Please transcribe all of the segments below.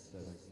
test.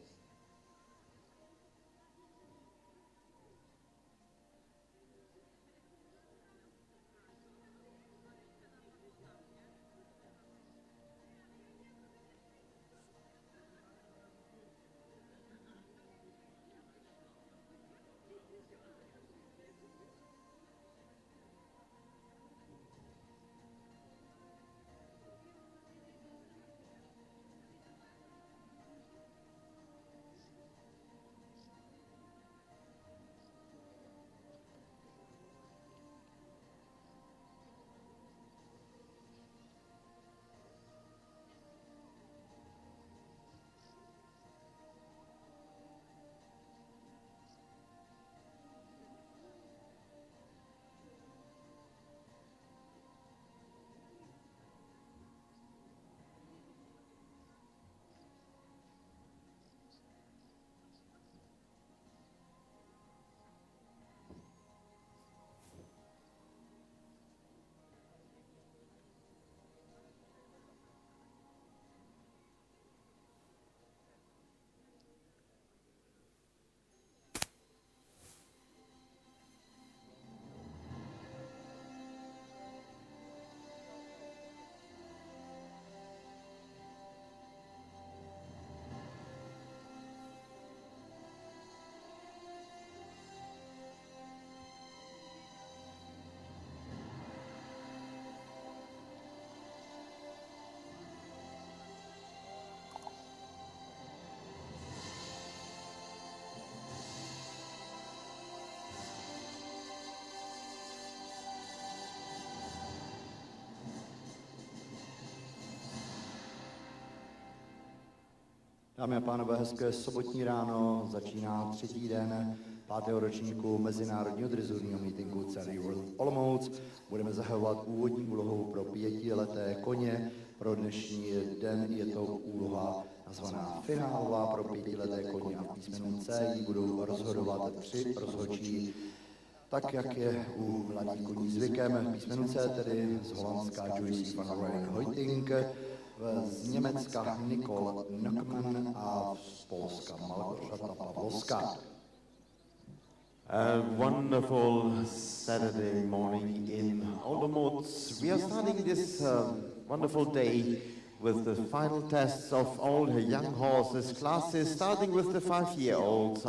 Dámy a pánové, hezké sobotní ráno, začíná třetí den 5. ročníku mezinárodního drizurního mítinku CDI World Olomouc. Budeme zahajovat úvodní úlohou pro 5leté koně. Pro dnešní den je to úloha nazvaná finálová pro 5leté koně a v písmenu C ji budou rozhodovat 3 rozhodčí, tak jak je u mladých koní zvykem. V písmenu C tedy z Holandska Joyce van Rooyen-Hoyting, z Německa Nicole Nockman a z Polska Malgorzata Pawlowska. A wonderful Saturday morning in Olomouc. We are starting this wonderful day with the final tests of all the young horses classes, starting with the 5-year-olds.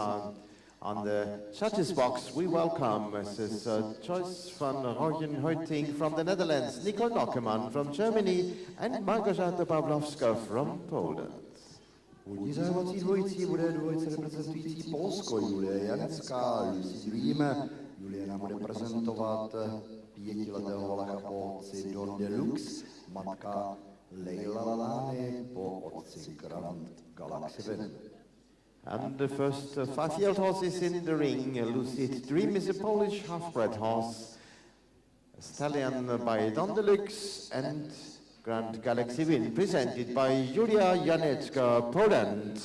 On the judges box, we welcome Mrs. Joyce van Rooyen-Hoyting from the Netherlands, Nicole Nockemann from Germany, and Malgorzata Pawlowska from Poland. Původní zahajovací dvojicí bude dvojice reprezentující Polsko, Julie Janecká, Lucy Dream. Julie nám bude prezentovat 5letého Valacha po otci Don Deluxe, matka Leila Lalani po otci Grand Galaxy Win. And the first 5-year-old horse is in the ring. Lucid Dream is a Polish half-bred horse, a stallion by Don Deluxe, and Grand Galaxy Win, presented by Julia Janecka, Poland.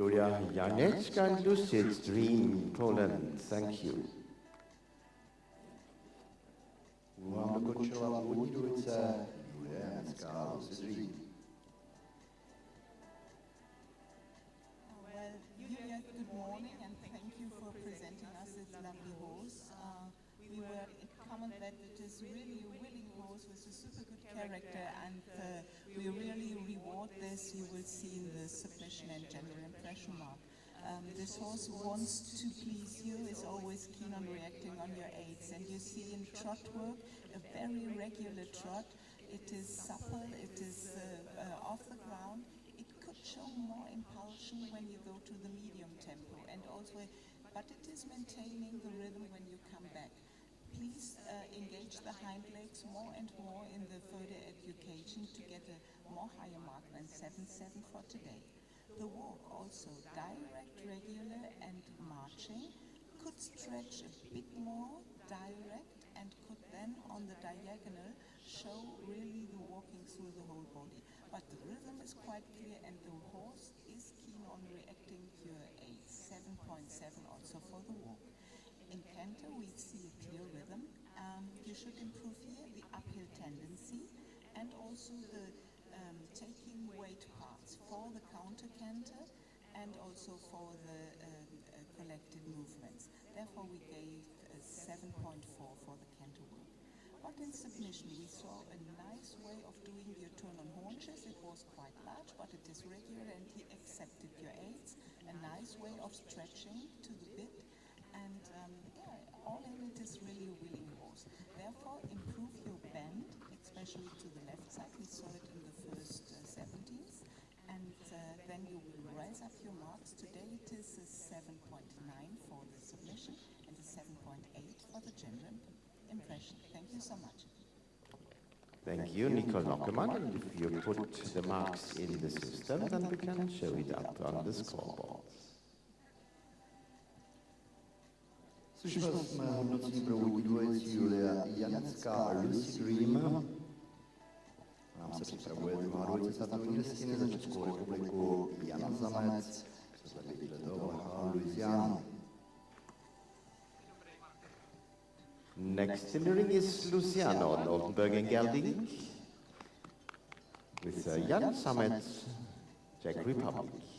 Julia Janecka and Lucid Dream, Poland. Thank you. Vám dokončila úvodní dvojice Julia Janecká, Lucid Dream. Well, Julia, good morning and thank you for presenting us this lovely horse. We were comment that it is really a willing horse with a super good character, and we really reward this. You will see in the submission and general impression mark. This horse wants to please you, is always keen on reacting on your aids, and you see in trot work a very regular trot. It is supple, it is off the ground. It could show more impulsion when you go to the medium tempo, and also, but it is maintaining the rhythm when you come back. Please engage the hind legs more and more in the further education to get a more higher mark than 7-7 for today. The walk also direct, regular and marching, could stretch a bit more direct and could then on the diagonal show really the walking through the whole body. But the rhythm is quite clear and the horse is keen on reacting to a 7.7 also for the walk. In canter, we see a clear rhythm. You should improve here the uphill tendency and also the taking weight parts for the counter canter and also for the collective movements. Therefore, we gave a 7.4 for the canter work. But in submission, we saw a nice way of doing your turn on haunches. It was quite large, but it is regular, and he accepted your aids. A nice way of stretching to the bit. And all in it is really a willing horse. Therefore, improve your bend, especially to the left side. We saw it in the first 70s. And then you will raise up your marks. Today it is a 7.9 for the submission and a 7.8 for the general impression. Thank you so much. Thank you, Nicole Lockerman. And if you put the marks in the system, then we can show it up on the scoreboard. Slyšeli jsme hodnocení pro úvodní dvojici Julia Janecká a Lucid Dream. Nám se připravuje druhá dvojice startovní listiny za Českou republiku Jan Zamec, představitelé toho Louisianu. Next in the ring is Luciano on Oldenburg Gelding with Jan Samet, Czech Republic.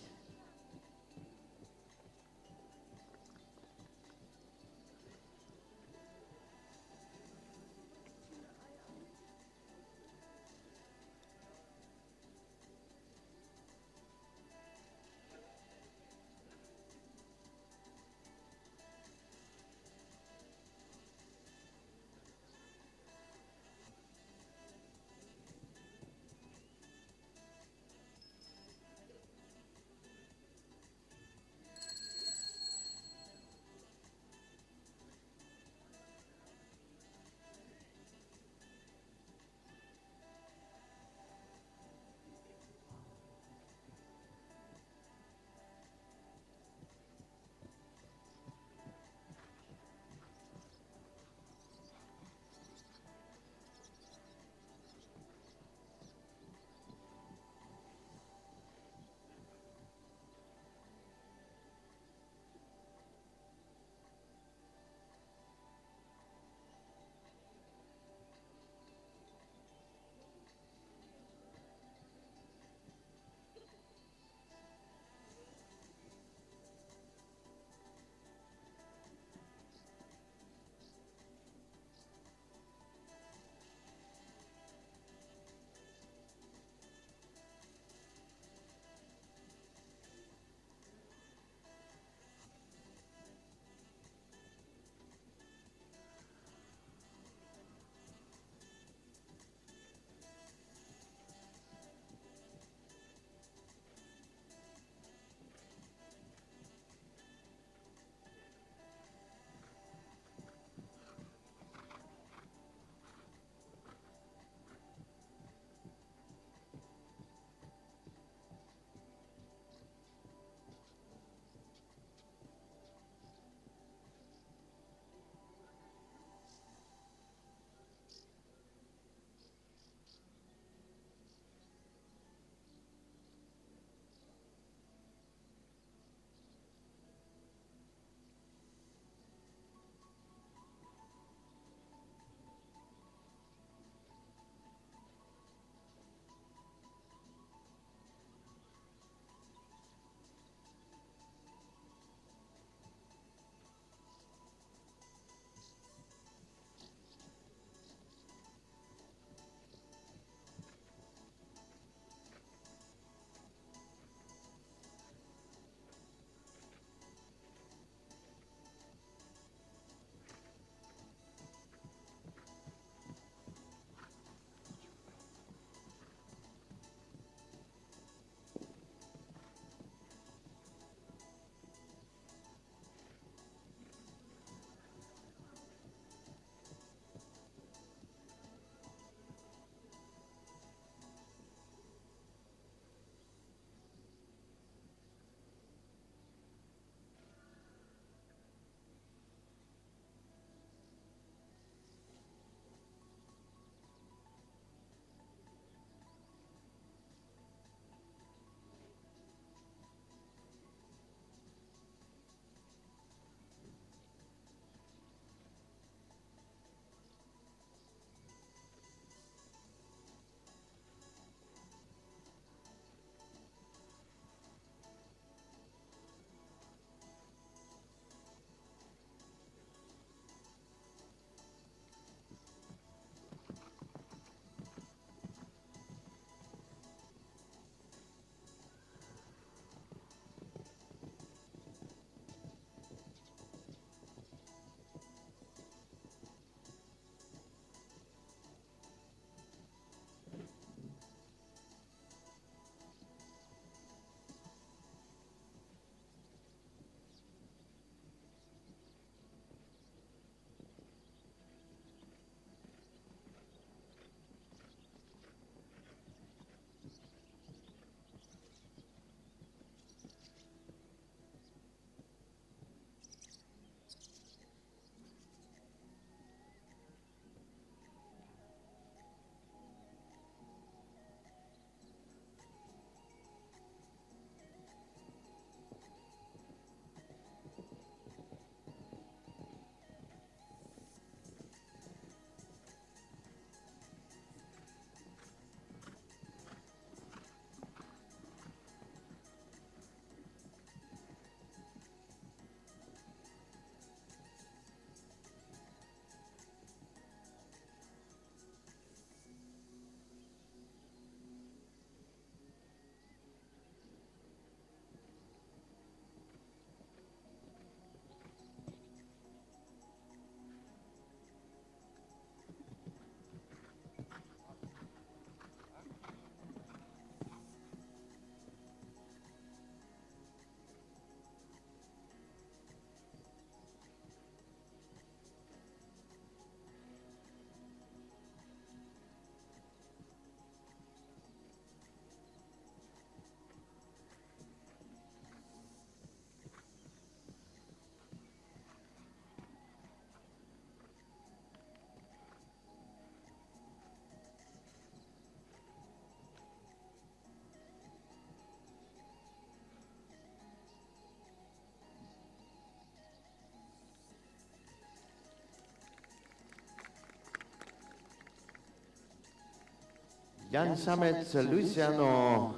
Jan Samec, Luciano,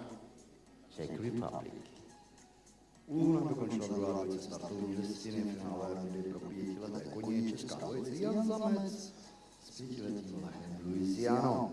Czech Republic. Úhlem dokončila druhá dvojice startovní listiny finále rundy pro pětileté koně česká dvojice Jan Samec s pětiletým Lechem Luisiano.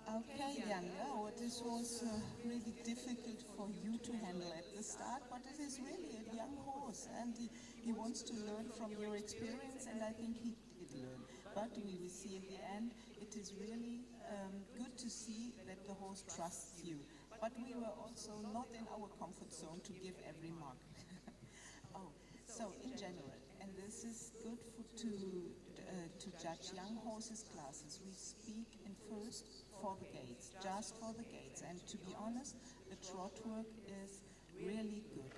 Okay, Jan, yeah, this was really difficult for you to handle at the start, but it is really a young horse and he wants to learn from your experience, and I think he did learn. But we will see in the end, it is really good to see that the horse trusts you. But we were also not in our comfort zone to give every mark. Oh, so in general, and this is good to judge young horses classes, we speak in first for the gates, just for the gates. And to be honest, the trot work is really good.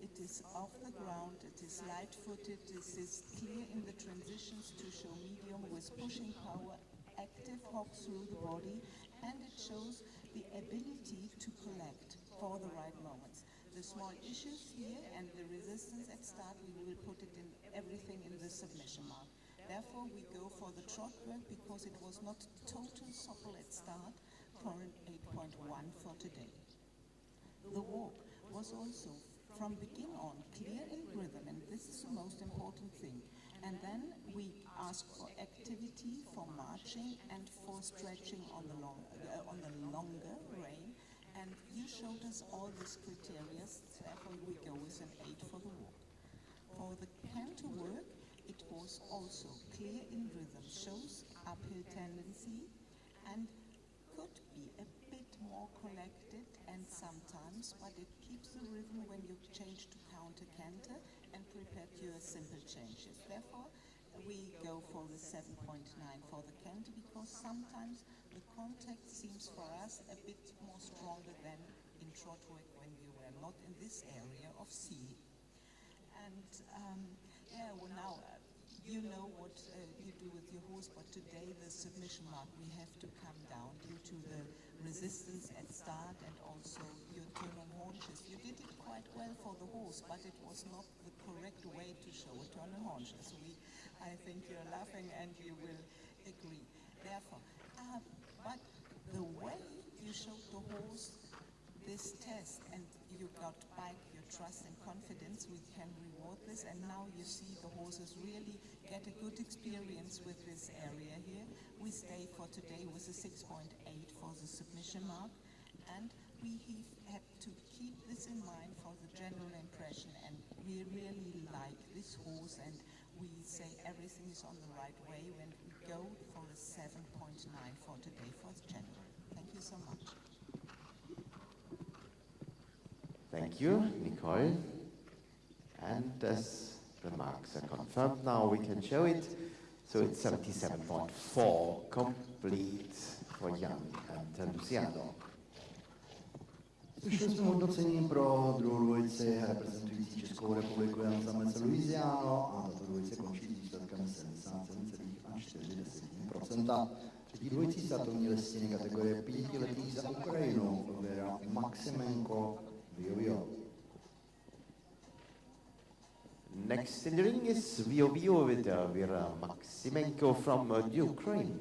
It is off the ground, it is light-footed, it is clear in the transitions to show medium with pushing power, active hop through the body, and it shows the ability to collect for the right moments. The small issues here and the resistance at start, we will put it in everything in the submission mark. Therefore, we go for the trot work because it was not total supple at start for an 8.1 for today. The walk was also from begin on clear in rhythm, and this is the most important thing. And then we ask for activity, for marching, and for stretching on the longer rein. And you showed us all these criteria, therefore we go with an 8 for the walk. For the canter work, it was also clear in rhythm, shows uphill tendency, and could be a bit more collected and sometimes, but it keeps the rhythm when you change to counter canter and prepare your simple changes. Therefore, we go for the 7.9 for the canter because sometimes the contact seems for us a bit more stronger than in trot work when we were not in this area of C. And now you know what you do with your horse, but today the submission mark we have to come down due to the resistance at start and also your turn on haunches. You did it quite well for the horse, but it was not the correct way to show a turn on haunches. I think you're laughing and you will agree. Therefore, but the way you showed the horse this test and you got back your trust and confidence, we can reward this, and now you see the horses really get a good experience with this area here. We stay for today with a 6.8 for the submission mark, and we have to keep this in mind for the general impression, and we really like this horse and we say everything is on the right way when we go for a 7.9 for today for the general. Thank you so much. Thank you, Nicole. And as the marks are confirmed now, we can show it. So it's 77.4 complete for Jan and Luciano. Slyšeli jsme hodnocení pro druhou dvojici reprezentující Českou republiku Jan Samec Luisiano a tato dvojice končí výsledkem 77,4%. Třetí dvojicí startovní listiny kategorie 5letých za Ukrajinu Věra Maximenko Vio. Next in the ring is Vio with Vera Maximenko from Ukraine.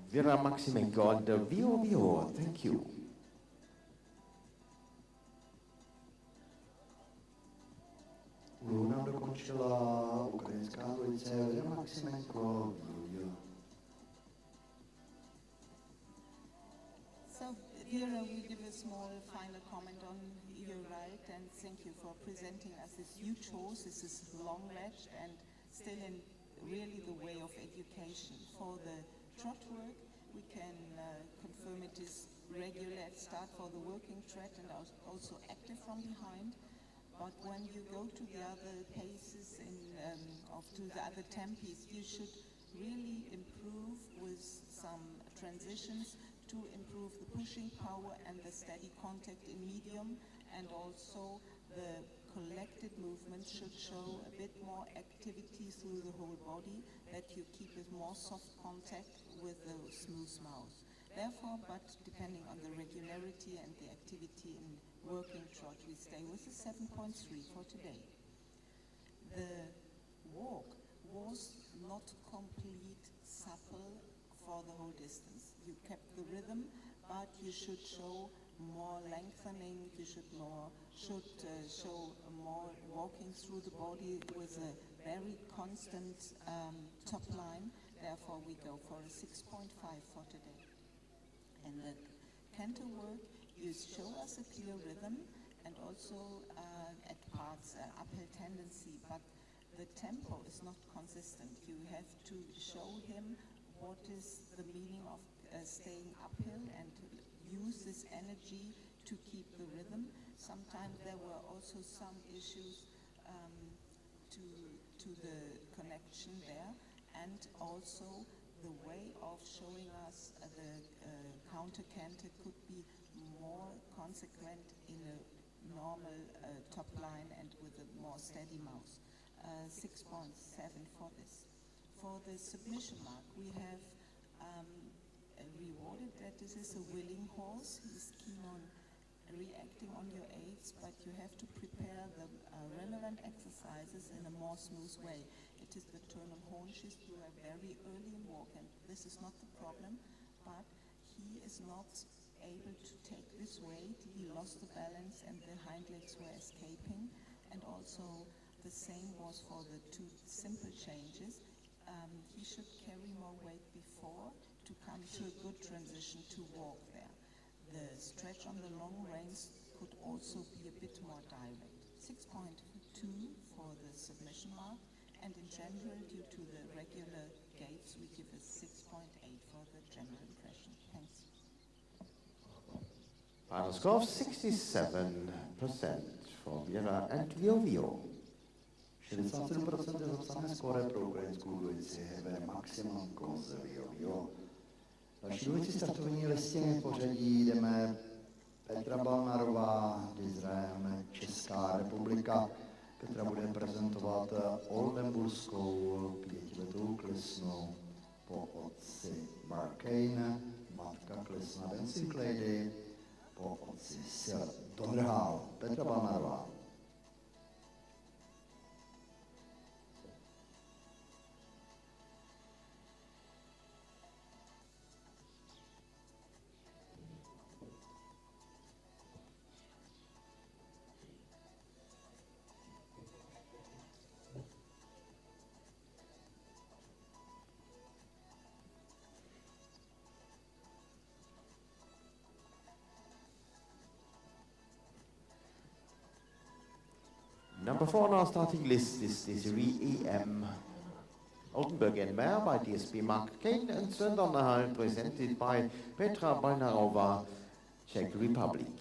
Vera Maximenko and Vio. Thank you. Úlohu nám dokončila ukrajinská dvojice Vera Maximenko. So, Vera will give a small final comment on your right, and thank you for presenting us this huge horse. This is long-ledged and still in really the way of education. For the trot work, we can confirm it is regular at start for the working trot and also active from behind. But when you go to the other paces to the other tempos, you should really improve with some transitions to improve the pushing power and the steady contact in medium, and also the collected movement should show a bit more activity through the whole body, that you keep a more soft contact with the smooth mouth. Therefore, but depending on the regularity and the activity in working trot, we stay with the 7.3 for today. The walk was not complete supple for the whole distance. You kept the rhythm, but you should show more lengthening. You should show more walking through the body with a very constant top line. Therefore, we go for a 6.5 for today. In the canter work, you show us a clear rhythm and also at parts uphill tendency, but the tempo is not consistent. You have to show him what is the meaning of staying uphill and use this energy to keep the rhythm. Sometimes there were also some issues to the connection there, and also the way of showing us the counter canter could be more consequent in a normal top line and with a more steady mouth. 6.7 for this. For the submission mark, we have rewarded that this is a willing horse. He's keen on reacting on your aids, but you have to prepare the relevant exercises in a more smooth way. It is the turn on horn shift. You are very early in walk, and this is not the problem, but he is not able to take this weight. He lost the balance and the hind legs were escaping, and also the same was for the two simple changes. He should carry more weight before to come to a good transition to walk there. The stretch on the long reins could also be a bit more direct. 6.2 for the submission mark, and in general, due to the regular gaits, we give a 6.8 for the general impression. Thanks. Final score of 67% for Vera and Vio. 67% je zapsané skóre pro ukrajinskou dvojici Vera Maximenko z Vio. Další dvojici startovní listiny pořadí jdeme Petra Balnarová, Izrael, Česká republika, která bude prezentovat oldenburskou pětiletou klisnu po otci Barkane, matka klisna Dancing Lady, po otci Sir Donnerhall. Petra Balnarová. Number 4 on our starting list is the Serie EM Oldenburg and Mare by DSB Mark Kane and Sven Donnerhall, presented by Petra Balnarova, Czech Republic.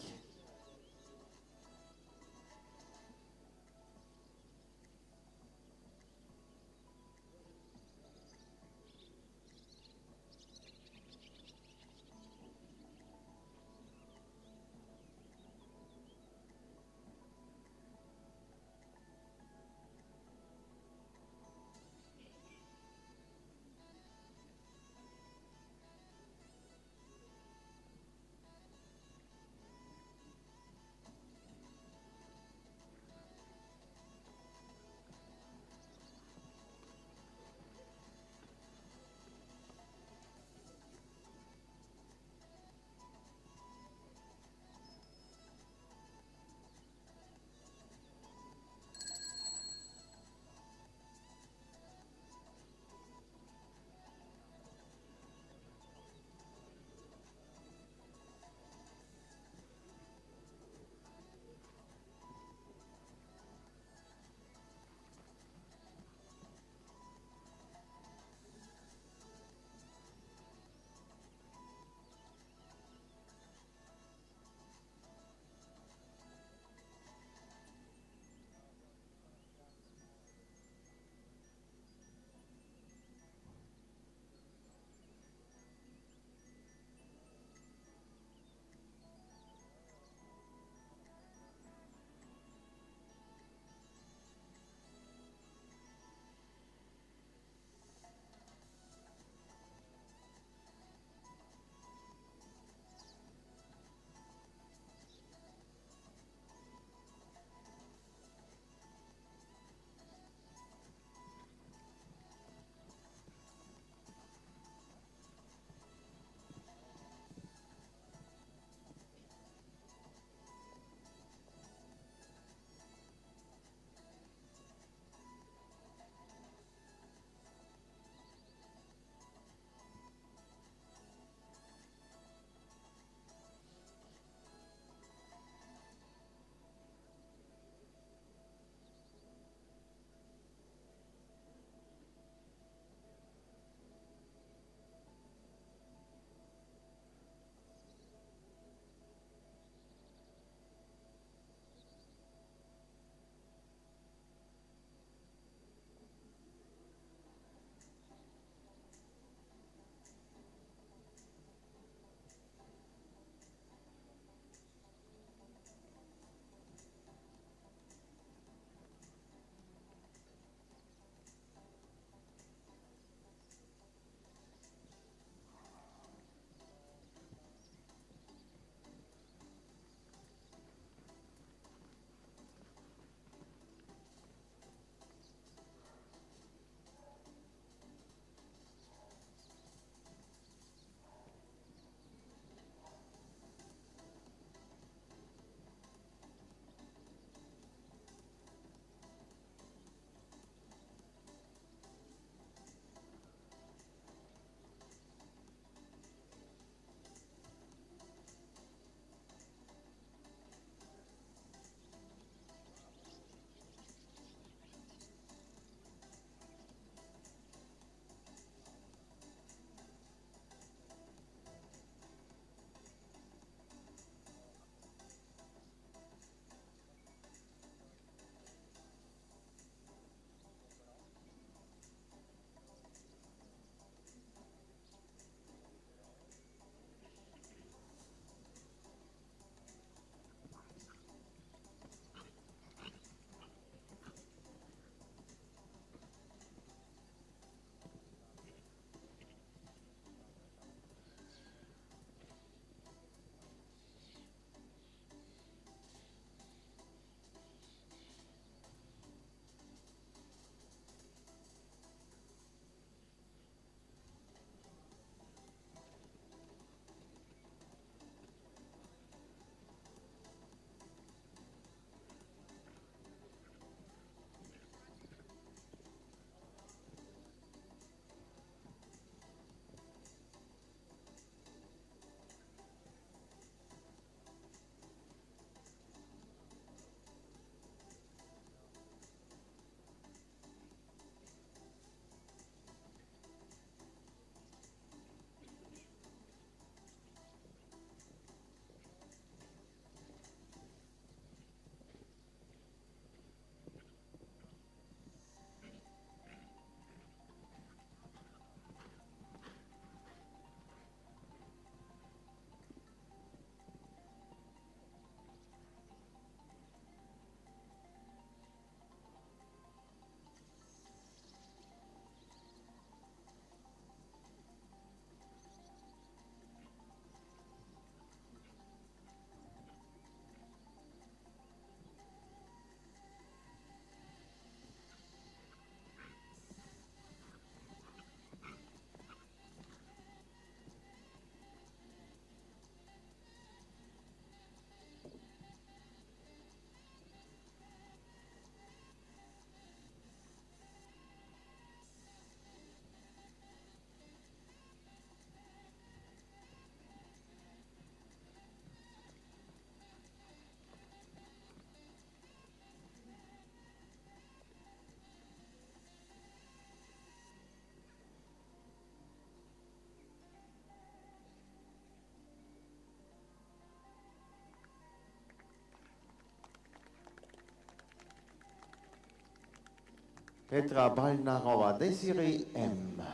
Petra Balnarová, Desiree M.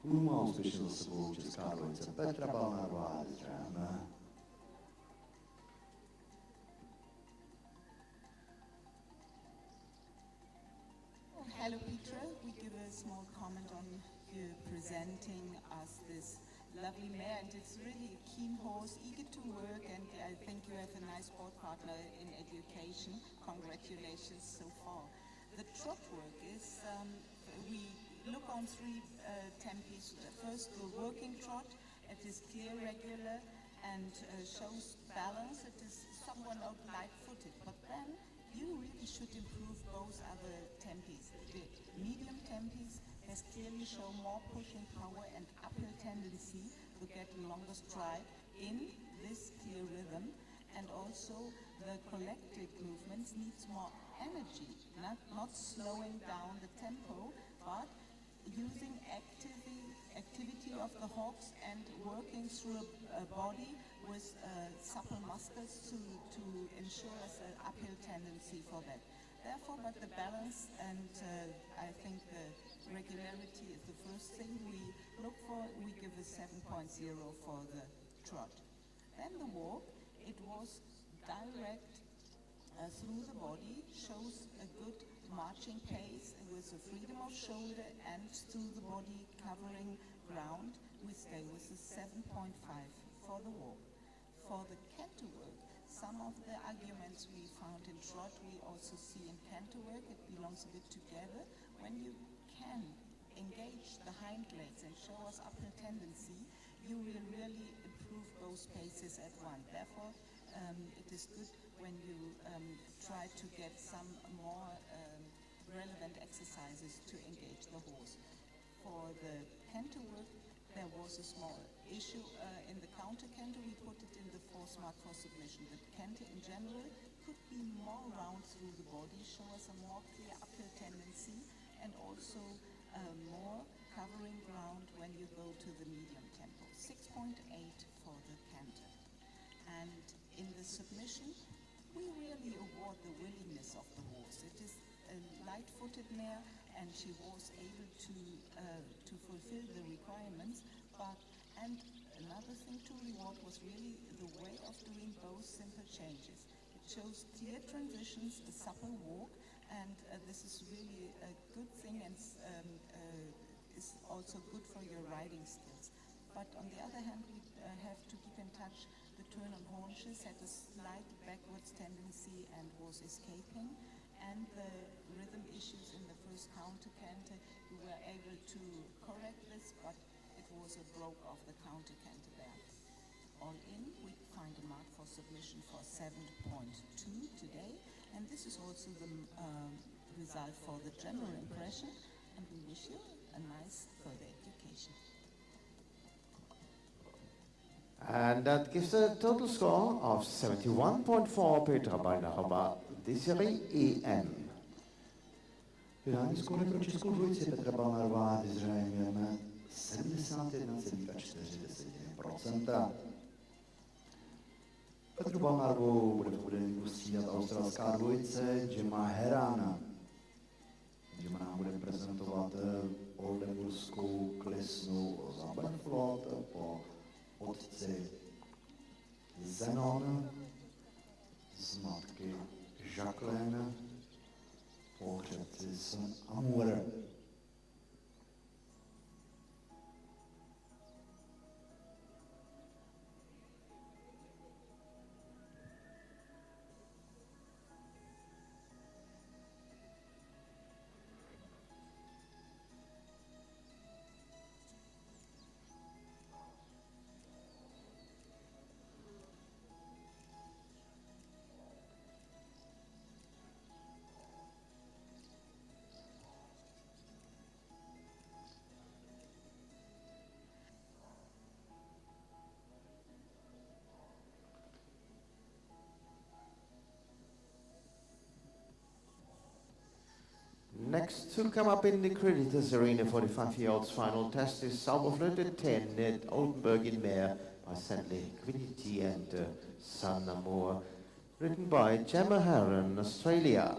Má úspěšně za sebou česká dvojice Petra Balnarová, zdravíme. Hello, Petra. We give a small comment on you presenting us this lovely mare, and it's really a keen horse, eager to work, and I think you have a nice sport partner in education. Congratulations so far. The trot work is, we look on three tempos. First, the working trot. It is clear, regular, and shows balance. It is somewhat light-footed, but then you really should improve both other tempos. The medium tempos has clearly shown more pushing power and uphill tendency to get a longer stride in this clear rhythm, and also the collective movements needs more energy, not slowing down the tempo, but using activity of the hocks and working through a body with supple muscles to ensure an uphill tendency for that. Therefore, but the balance and I think the regularity is the first thing we look for. We give a 7.0 for the trot. Then the walk, it was direct through the body, shows a good marching pace with a freedom of shoulder and through the body covering ground. We stay with a 7.5 for the walk. For the canter work, some of the arguments we found in trot we also see in canter work. It belongs a bit together. When you can engage the hind legs and show us uphill tendency, you will really improve both paces at once. Therefore, it is good when you try to get some more relevant exercises to engage the horse. For the canter work, there was a small issue in the counter canter. We put it in the force mark for submission. The canter in general could be more round through the body, show us a more clear uphill tendency, and also more covering ground when you go to the medium tempo. 6.8 for the canter. And in the submission, we really award the willingness of the horse. It is a light-footed mare, and she was able to fulfill the requirements. And another thing to reward was really the way of doing both simple changes. It shows clear transitions, a supple walk, and this is really a good thing and is also good for your riding skills. But on the other hand, we have to keep in touch. The turn on haunches had a slight backwards tendency and was escaping, and the rhythm issues in the first counter canter, we were able to correct this, but it was a broke of the counter canter there. All in, we find a mark for submission for 7.2 today, and this is also the result for the general impression, and we wish you a nice further education. And that gives a total score of 71.4 Petra Balnarová, Desiree EM. Finální skóre pro českou dvojici Petra Balnarová vyzřejmujeme 71,4%. Petru Balnarovou bude v budení střídat australská dvojice Gemma Herana. Gemma nám bude prezentovat oldemburskou klisnou Zabenflot po otci Zenon z matky Jacqueline po hřebci Son Amour. Next to come up in the Creditors Arena for the 5-year-olds final test is Sauberflöte 10 at Oldenburg in Mare by Stanley Quinity and Son Amour, written by Gemma Heron, Australia.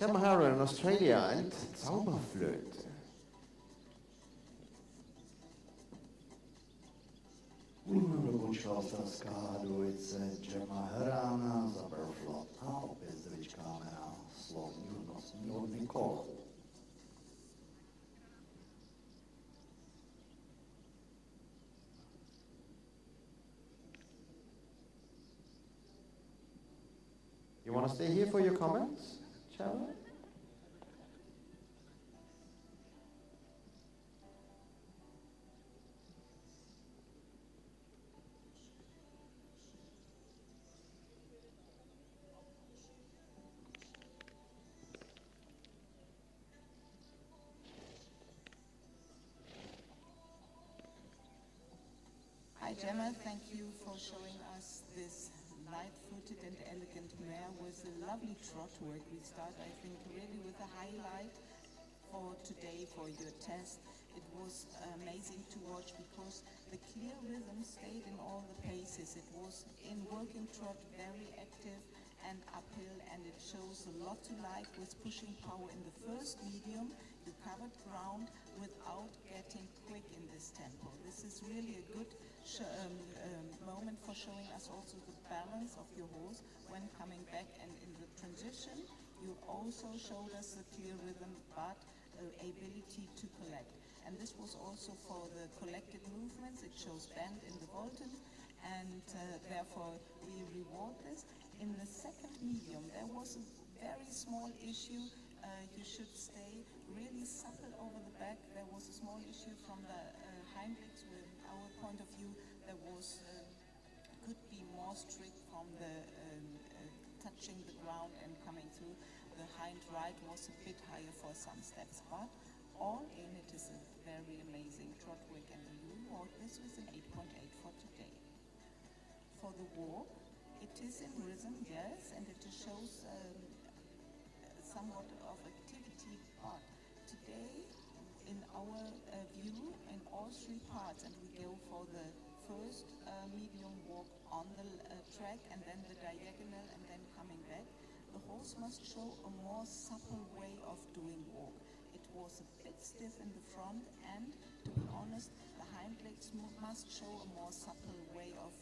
Gemma Harron, Australia, and Zauberflöte. Budeme dokončila australská dvojice Gemma Harana za Berflot a opět zde vyčkáme na slovní hodnostní od Nikola. You want to stay here for your comments, Gemma? Hi Gemma, thank you for showing us this light-footed and elegant mare with a lovely trot work. We start, I think, really with a highlight for today for your test. It was amazing to watch because the clear rhythm stayed in all the paces. It was in working trot very active and uphill, and it shows a lot to like with pushing power in the first medium. You covered ground without getting quick in this tempo. This is really a good moment for showing us also the balance of your horse when coming back, and in the transition you also showed us the clear rhythm but ability to collect, and this was also for the collected movements. It shows bend in the Bolton, and therefore we reward this. In the second medium there was a very small issue. You should stay really supple over the back. There was a small issue from the hind legs. With our point of view, there was could be more strict from the touching the ground and coming through. The hind right was a bit higher for some steps, but all in it is a very amazing trot work, and you walk this with an 8.8 for today. For the walk, it is in rhythm, yes, and it shows somewhat of activity, but today in our view in all three parts, and we go for the first medium walk on the track and then the diagonal and then coming back, the horse must show a more supple way of doing walk. It was a bit stiff in the front, and to be honest, the hind legs must show a more supple way of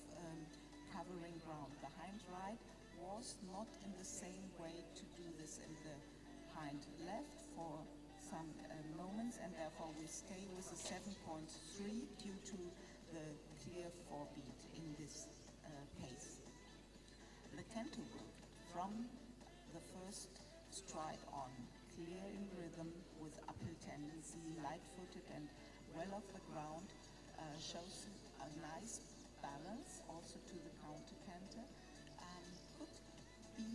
covering ground. The hind right was not in the same way to do this in the hind left for some moments, and therefore we stay with a 7.3 due to the clear 4-beat in this pace. The canter work from the first stride on, clear in rhythm with uphill tendency, light-footed and well off the ground, shows a nice balance also to the counter canter. Could be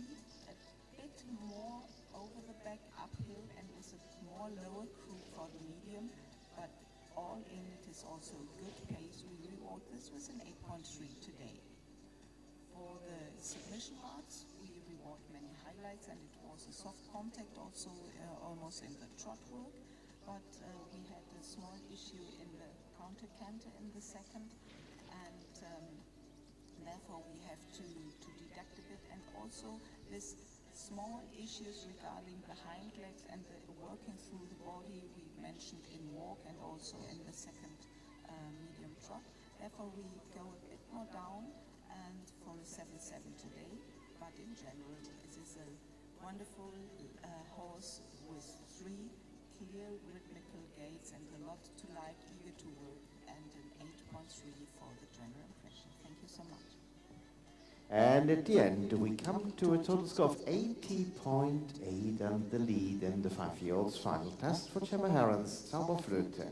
a bit more over the back uphill and with a more lower croup for the medium, but all in it is also a good pace. We reward this with an 8.3 today. For the submission marks, we reward many highlights, and it was a soft contact also almost in the trot work, but we had a small issue in the counter canter in the second, and therefore we have to deduct a bit, and also this small issues regarding the hind legs and the working through the body we mentioned in walk and also in the second medium trot. Therefore we go a bit more down and for a 7.7 today, but in general it is a wonderful horse with 3 clear rhythmical gaits and a lot to like, eager to work, and an 8.3 for the general impression. Thank you so much. And at the end, we come to a total score of 80.8 and the lead in the 5-year-old's final test for Gemma Harron's Zauberflöte.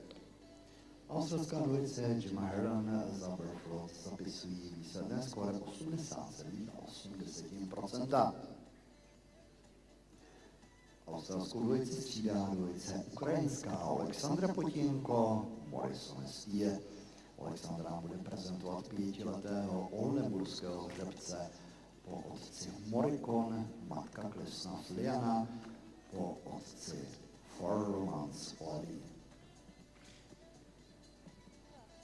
Australská dvojice Gemma Harron za Berflot zapisují výsledné skóre 87,8%. Australskou dvojici střídá dvojice ukrajinská Alexandra Potěnko, Morrison Stie. Alexandra bude prezentovat 5letého olomouckého hřebce po otci Morikon, matka Klesna Fliana, po otci Forlans Oli.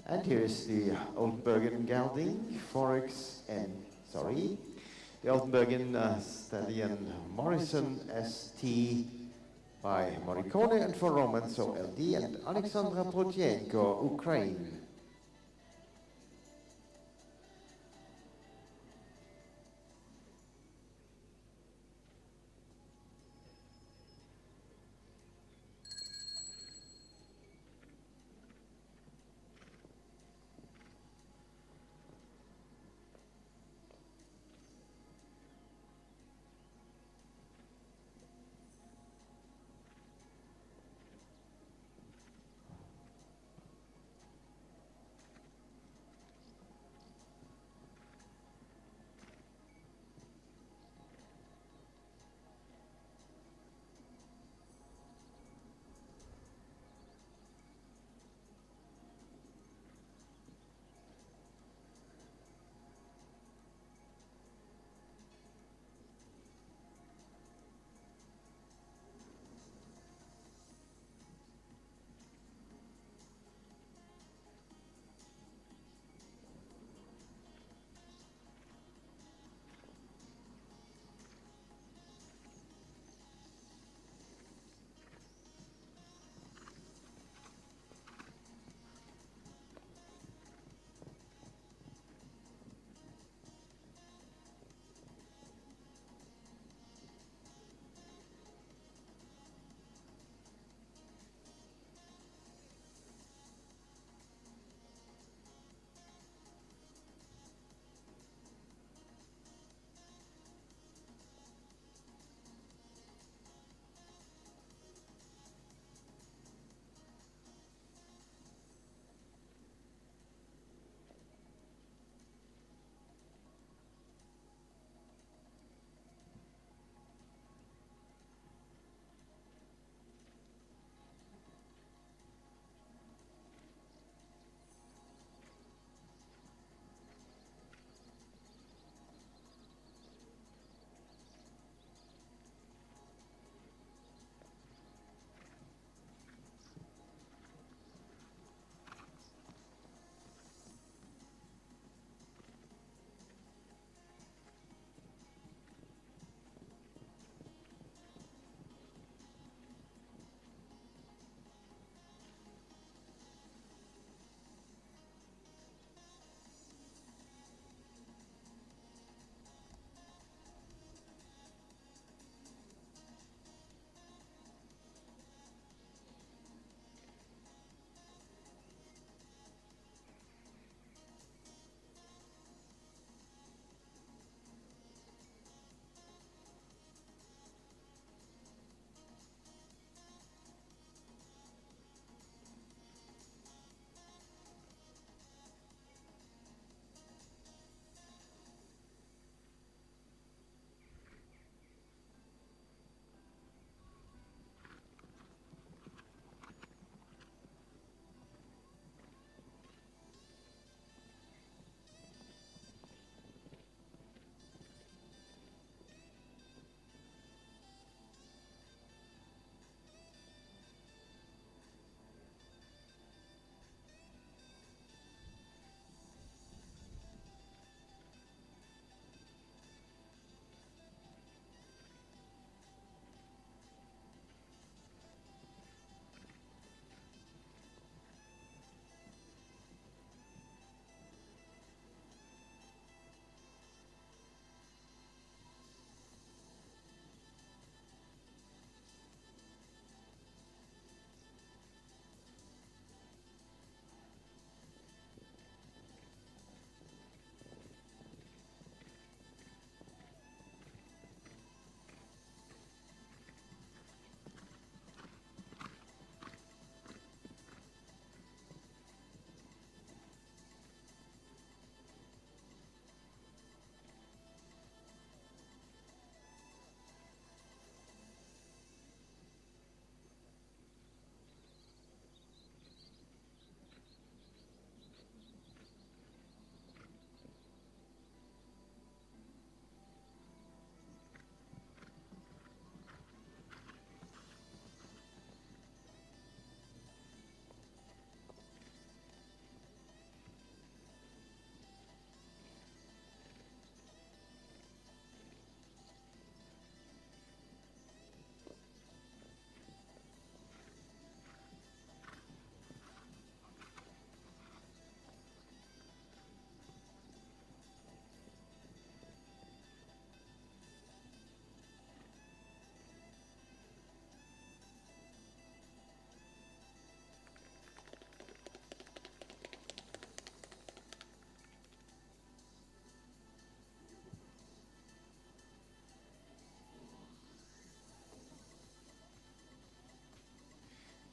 And here's the Old Bergen Gelding, Forex and, the Altenbergen Stallion Morrison ST by Morricone, and for Romans, so LD, and Alexandra Protienko, Ukraine.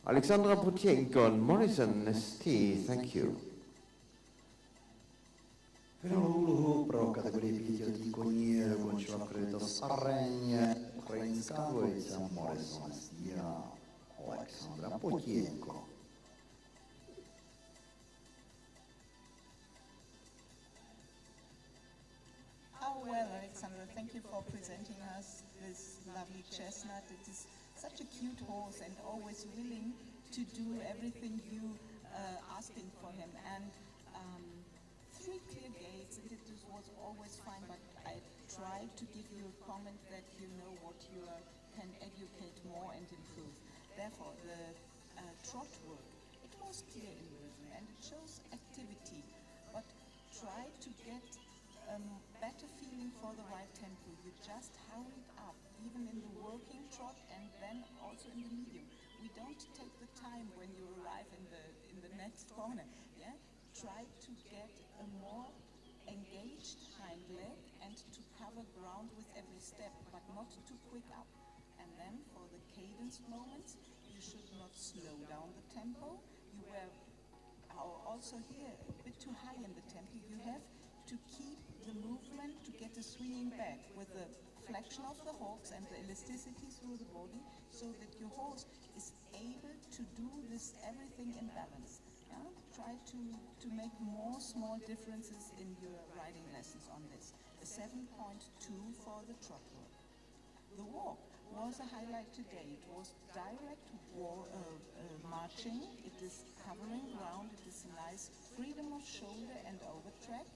Alexandra Putienko and Morrison ST, thank you. Finálovou úlohu pro kategorii 5letých koní dokončila v Kreditos aréně ukrajinská dvojice Morrison a Alexandra Potienko. Oh, well, Alexandra, thank you for presenting us this lovely chestnut. It is such a cute horse and always willing to do everything you asking for him. And 3 clear gates, it was always fine, but I tried to give you a comment that you know what you can educate more and improve. Therefore, the trot work, it was clear in rhythm and it shows activity, but try to get better feeling for the right tempo. You just hurried up, even in the working trot and then also in the medium. We don't take the time when you arrive in the next corner. Yeah, try to get a more engaged hind leg and to cover ground with every step, but not too quick up. And then for the cadence moments, you should not slow down the tempo. You were also here a bit too high in the tempo. You have to keep the movement to get a swinging back with the flexion of the hocks and the elasticity through the body, so that your horse is able to do this everything in balance. Yeah? Try to make more small differences in your riding lessons on this. A 7.2 for the trot work. The walk was a highlight today. It was direct marching. It is covering ground. It is nice freedom of shoulder and over track.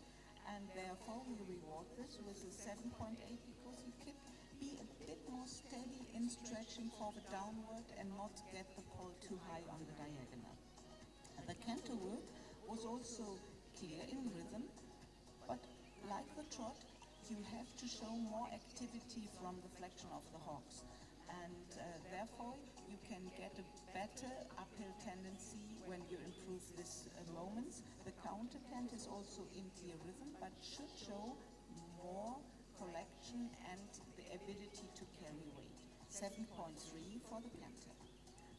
And therefore we reward this with a 7.8 because you can be a bit more steady in stretching forward downward and not get the pole too high on the diagonal. And the canter work was also clear in rhythm, but like the trot, you have to show more activity from the flexion of the hocks. And therefore you can get a better uphill tendency when you improve these moments. The counter cant is also in clear rhythm, but should show more collection and the ability to carry weight. 7.3 for the canter.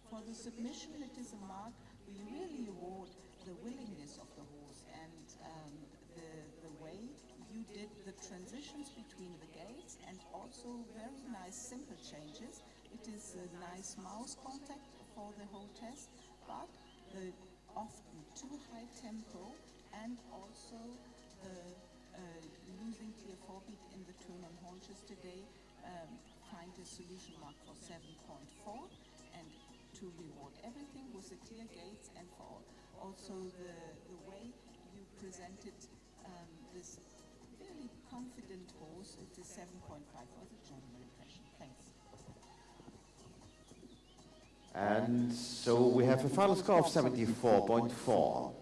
For the submission, it is a mark we really award the willingness of the horse and the way you did the transitions between the gates and also very nice simple changes. It is a nice mouse contact for the whole test, but the often too high tempo and also losing clear forebeat in the turn on haunches today find a solution mark for 7.4 and to reward everything with the clear gates and for also the way you presented this really confident horse. It is 7.5 for the general impression. Thanks. And so we have a final score of 74.4.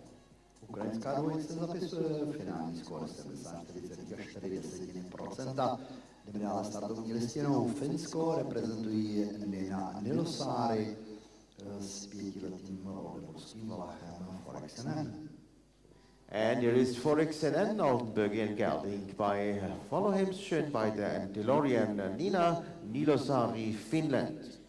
Ukrajinská dvojice zapisuje finální skóre 74,4%. Jdeme dále startovní listinou. Finsko reprezentují Nina Nilosáry s 5letým olomouckým valachem Forexenem. And here is Forexenen, Oldenburgian gelding by Follow-Him-Schönbeiter and DeLorean Nina Nilosari, Finland.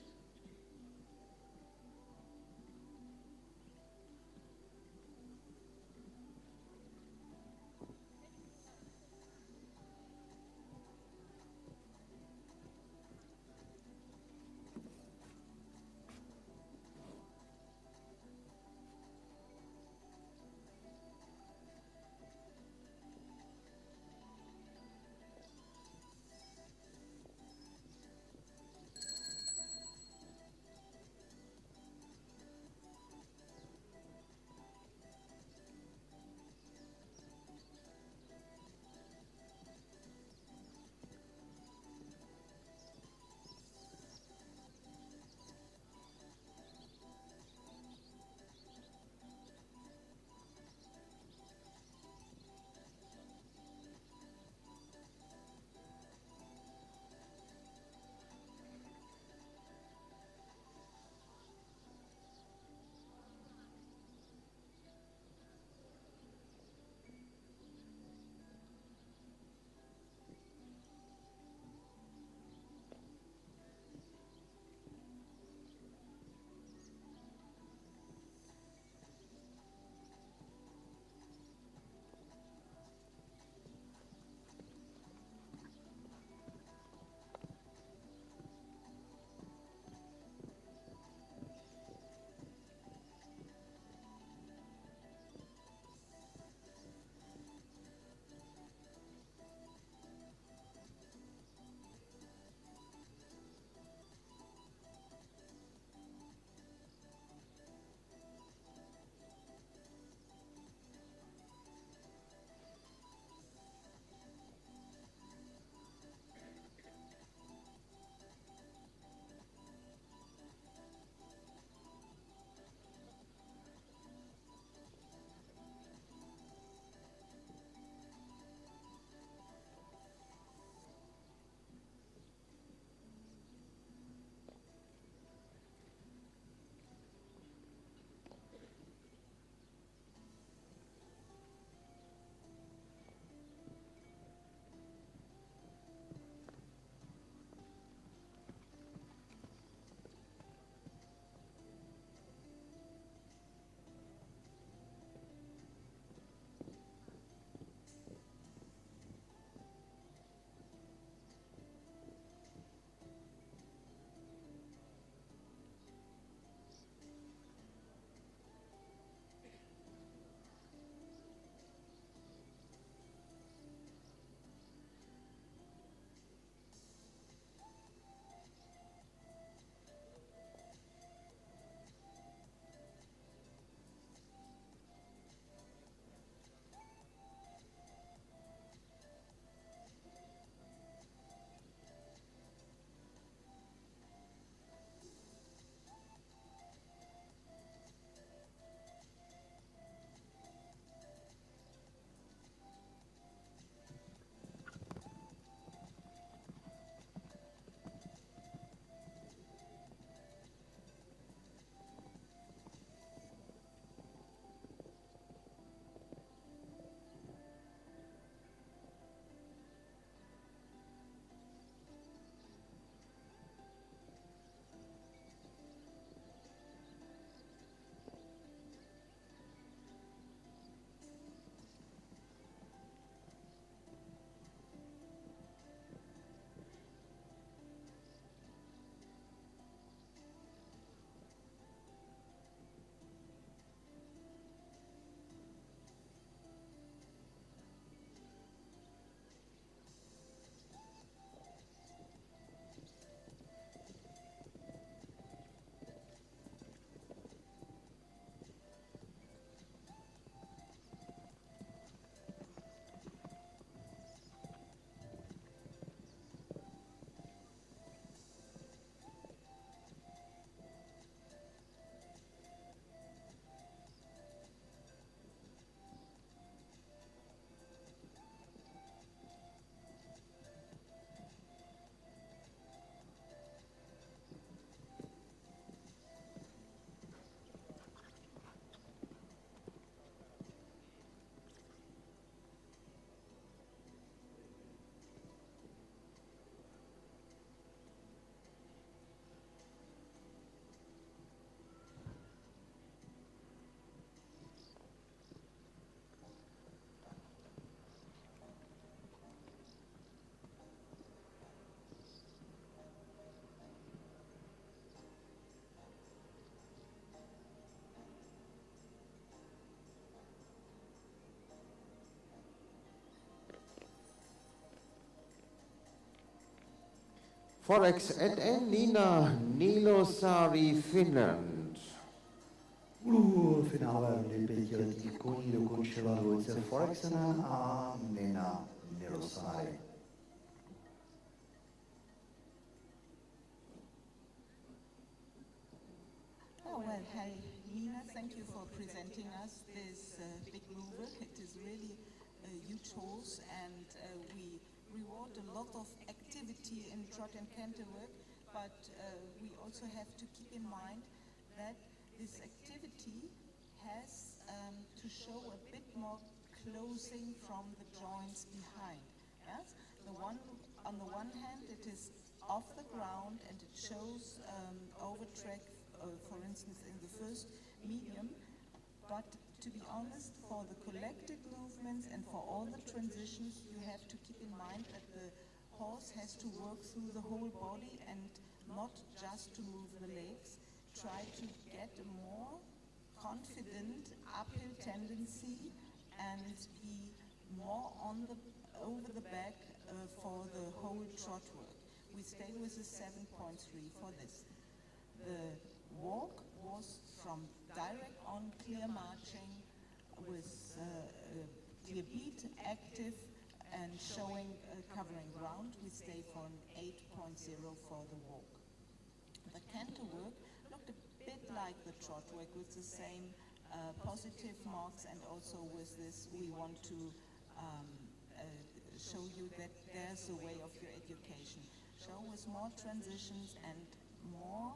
Forex and Nina Nilosari, Finland. U finále rundy 5letých koní dokončila dvojice Forexenen a Nina Nilosari. Oh, well, hi, Nina. Thank you for presenting us this big mover. It is really a huge horse, and we reward a lot of activity in trot and canter work, but we also have to keep in mind that this activity has to show a bit more closing from the joints behind. Yes? On the one hand, it is off the ground and it shows over track, for instance, in the first medium. But to be honest, for the collected movements and for all the transitions, you have to keep in mind that the horse has to work through the whole body and not just to move the legs. Try to get a more confident uphill tendency and be more over the back for the whole trot work. We stay with a 7.3 for this. The walk was from direct on clear marching with clear beat, active and showing covering ground. We stay for an 8.0 for the walk. The canter work looked a bit like the trot work with the same positive marks, and also with this we want to show you that there's a way of your education. Show with more transitions and more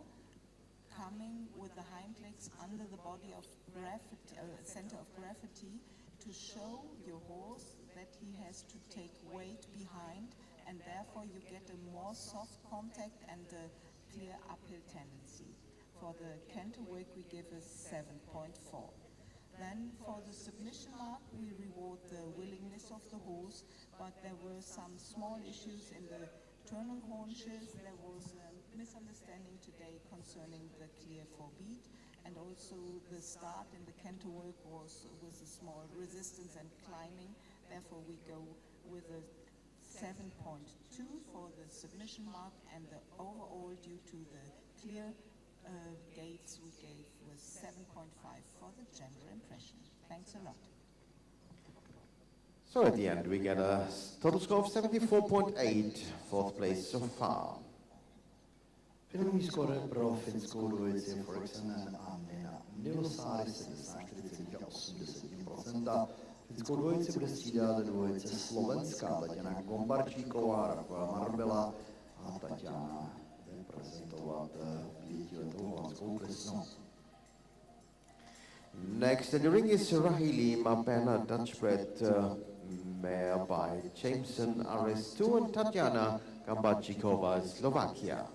coming with the hind legs under the body of gravity, center of gravity, to show your horse that he has to take weight behind, and therefore you get a more soft contact and a clear uphill tendency. For the canter work we give a 7.4. Then for the submission mark we reward the willingness of the horse, but there were some small issues in the turnal haunches. There was a misunderstanding today concerning the clear forebeat, and also the start in the canter work was with a small resistance and climbing. Therefore we go with a 7.2 for the submission mark, and the overall due to the clear gates we gave was 7.5 for the general impression. Thanks a lot. So at the end we get a total score of 74.8, fourth place so far. Finální skóre pro finskou dvojici Forexenen a Nina Nilosari 74,8%. Finskou dvojici bude střídat dvojice slovenská Tatiana Gombarčíková, Rafael Marbella a Tatiana bude prezentovat 5letou holandskou kresnu. Next in the ring is Rahili Mapena, Dutch-bred mare by Jameson RS2, and Tatiana Gombarčíková, Slovakia.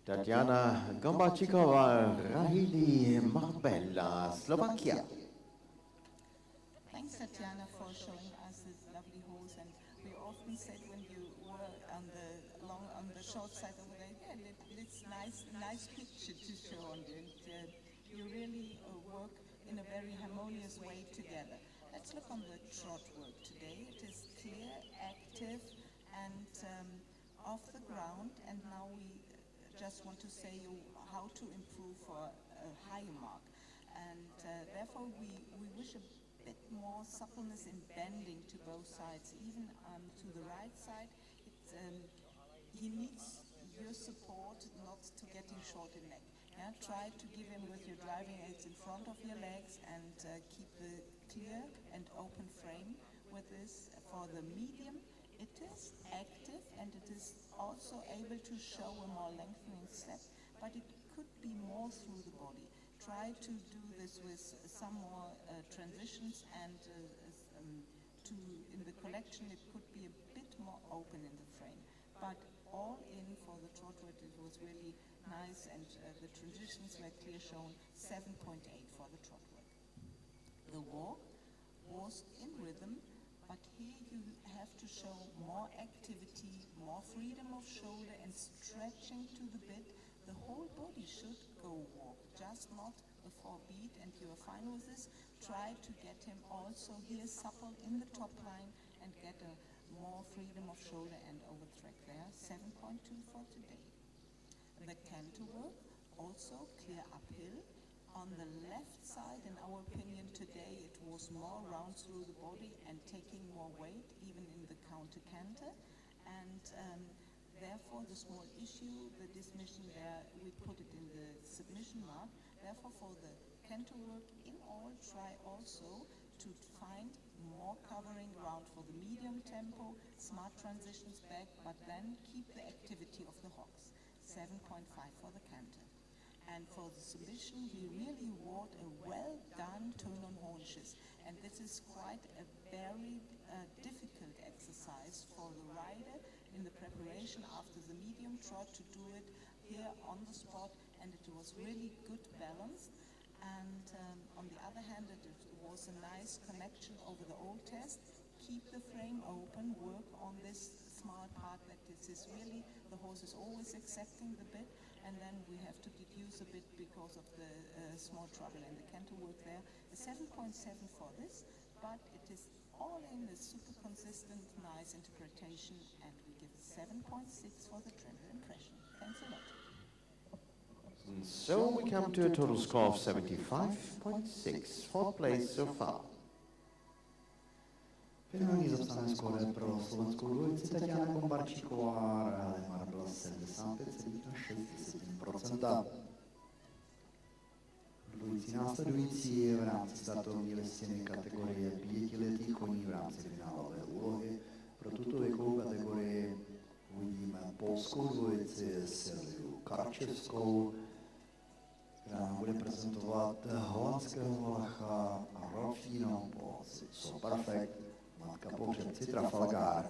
Tatiana Gombachikova, Rahili Marbella, Slovakia. Thanks, Tatiana, for showing us this lovely horse. And we often said when you were on the short side over there, yeah, it's nice picture to show on you. And, you really work in a very harmonious way together. Let's look on the trot work today. It is clear, active, and off the ground. And now we just want to say you how to improve for a higher mark. And therefore we wish a bit more suppleness in bending to both sides, even to the right side. He needs your support not to getting short in neck. Yeah? Try to give him with your driving aids in front of your legs and keep the clear and open frame with this. For the medium, it is active and it is also able to show a more lengthening step, but it could be more through the body. Try to do this with some more transitions and in the collection it could be a bit more open in the frame. But all in for the trot work, it was really nice, and the transitions were clear shown, 7.8 for the trot work. The walk was in rhythm, but here you have to show more activity, more freedom of shoulder and stretching to the bit. The whole body should go walk, just not a 4-beat, and you are fine with this. Try to get him also here supple in the top line and get a more freedom of shoulder and over track there. 7.2 for today. The canter work, also clear uphill. On the left side, in our opinion today, it was more round through the body and taking more weight, even in the counter canter. And therefore, the small issue, the dismission there, we put it in the submission mark. Therefore, for the canter work in all, try also to find more covering ground for the medium tempo, smart transitions back, but then keep the activity of the hocks. 7.5 for the canter. And for the submission, we really want a well-done turn on haunches. And this is quite a very difficult exercise for the rider in the preparation after the medium trot to do it here on the spot. And it was really good balance. And on the other hand, it was a nice connection over the old test. Keep the frame open, work on this smart part that this is really, the horse is always accepting the bit, and then we have to deduce a bit because of the small trouble in the canter work there. A 7.7 for this, but it is all in a super consistent, nice interpretation, and we give a 7.6 for the tremor impression. Thanks a lot. And so we come to a total score of 75.6, fourth place so far. Finální zapsané skóre pro slovenskou dvojici Tatiana Kombarčíková, Raheli Marbella 75,6%. Dvojici následující v rámci startovní listiny kategorie 5letých koní v rámci finálové úlohy. Pro tuto věkovou kategorii uvidíme polskou dvojici Silviu Karčevskou, která nám bude prezentovat holandského Valacha Rolfino po So Perfect, matka po hřebci Trafalgar.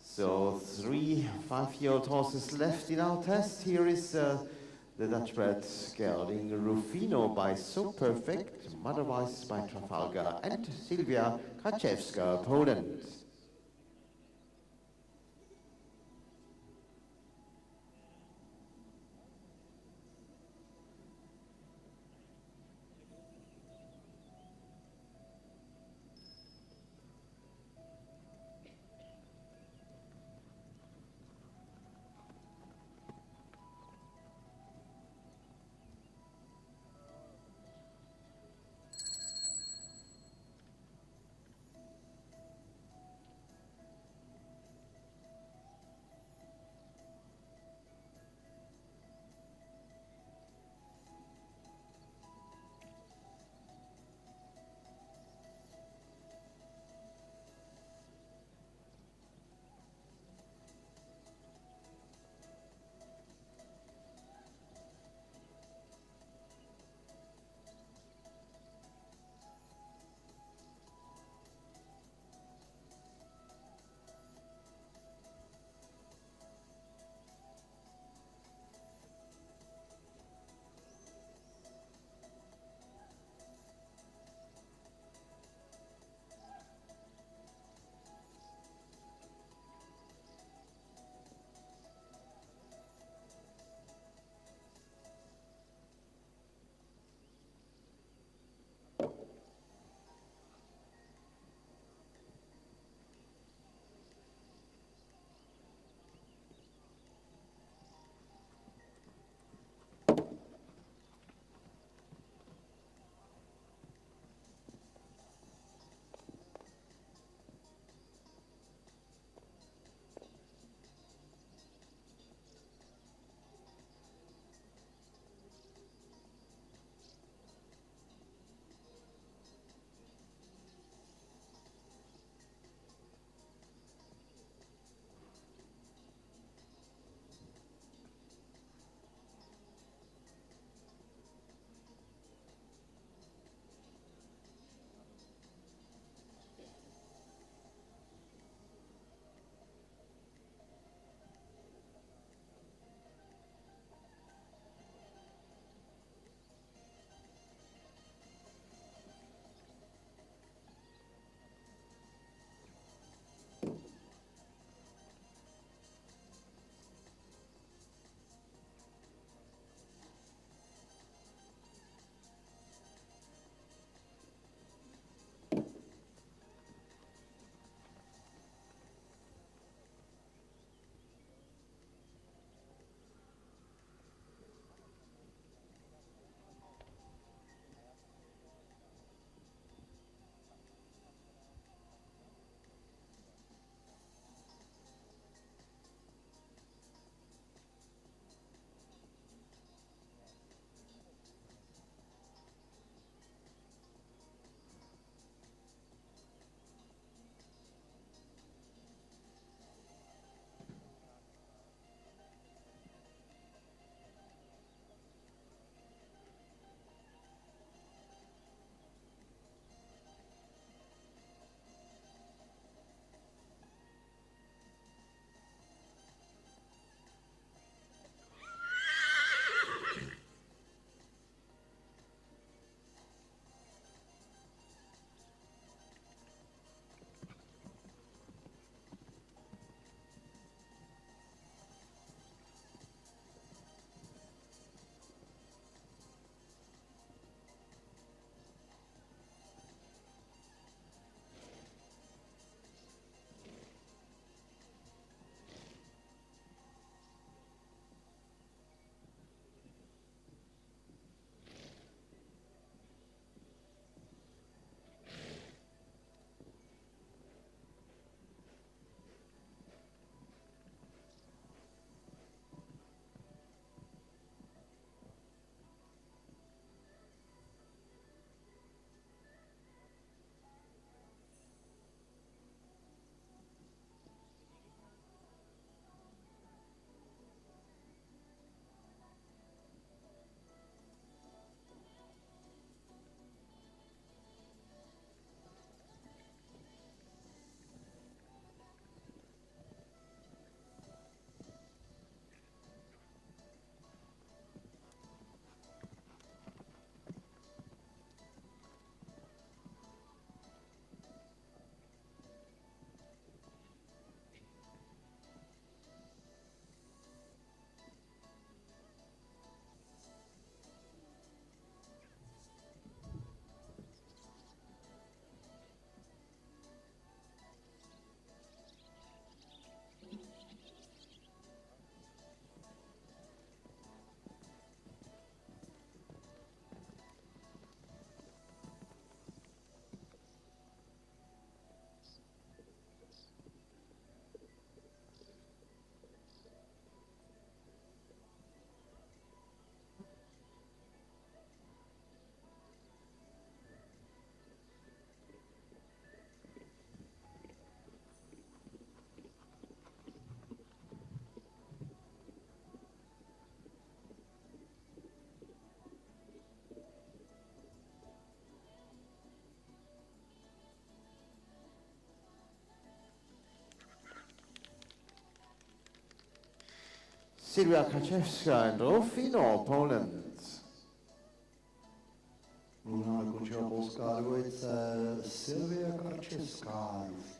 So 3 5-year-old horses left in our test. Here is the Dutch bred gelding Rufino by So Perfect, Motherwise by Trafalgar, and Silvia Kraczewska, Poland. Sylwia Kaczewska and Rufino, Poland. Mluvná dokončila polská dvojice Sylvia Karčevská. Rufino.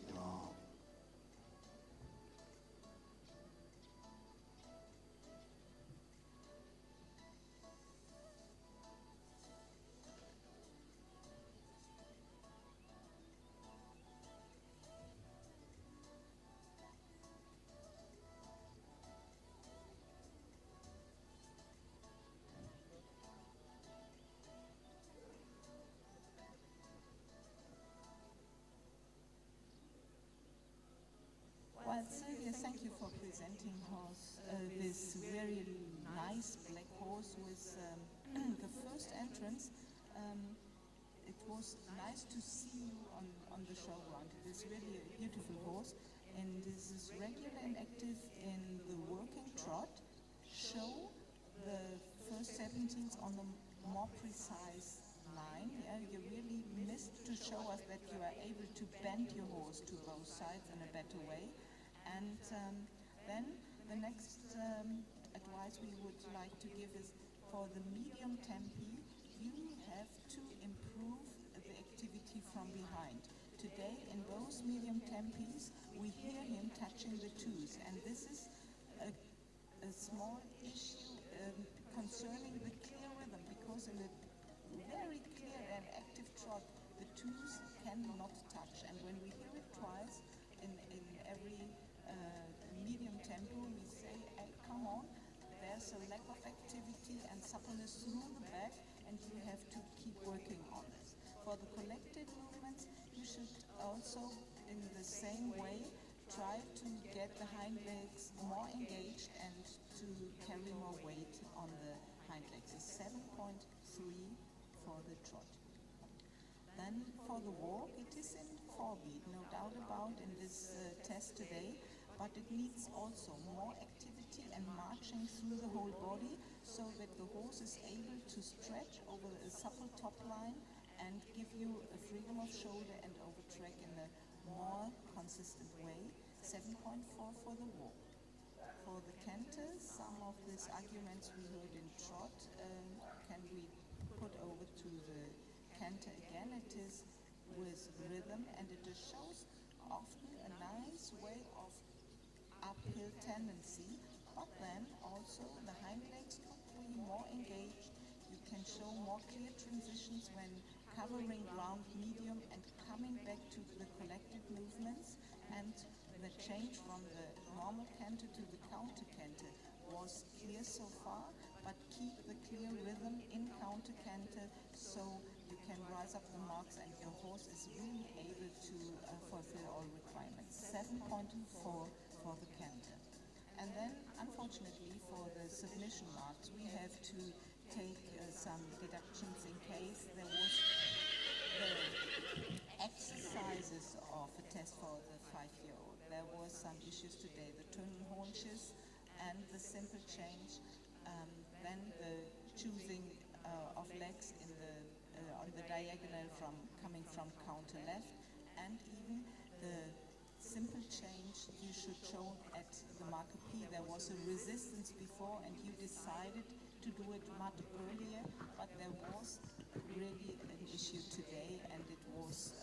Well, Sylvia, thank you for presenting this very nice black horse with the first entrance. It was nice to see you on the showground. It is really a beautiful horse, and this is regular and active in the working trot. Show the first 17s on a more precise line. Yeah, you really missed to show us that you are able to bend your horse to both sides in a better way. And then the next advice we would like to give is for the medium tempi, you have to improve the activity from behind. Today in both medium tempis, we hear him touching the twos, and this is a small issue concerning the clear rhythm, because in a very clear and active trot, the twos cannot touch. And when we hear it twice in every medium tempo, we say, hey, come on, there's a lack of activity and suppleness through the back, and you have to keep working on this. For the collected movements, you should also, in the same way, try to get the hind legs more engaged and to carry more weight on the hind legs. It's 7.3 for the trot. Then for the walk, it is in 4-beat, no doubt about in this test today, but it needs also more activity and marching through the whole body so that the horse is able to stretch over a supple top line and give you a freedom of shoulder and overtrack in a more consistent way. 7.4 for the walk. For the canter, some of these arguments we heard in trot can we put over to the canter again. It is with rhythm, and it just shows often a nice way of uphill tendency, but then also the hind legs look really more engaged. You can show more clear transitions when covering ground medium and coming back to the collected movements, and the change from the normal canter to the counter canter was clear so far, but keep the clear rhythm in counter canter so you can rise up the marks and your horse is really able to fulfill all requirements. 7.4 for the canter. And then, unfortunately, for the submission marks, we have to take some deductions in case there was the exercises of a test for the 5-year-old. There were some issues today, the tunnel haunches and the simple change, then the choosing of legs in the on the diagonal from coming from counter left, and even the simple change you should show at the marker P. There was a resistance before and you decided to do it much earlier, but there was really an issue today, and it was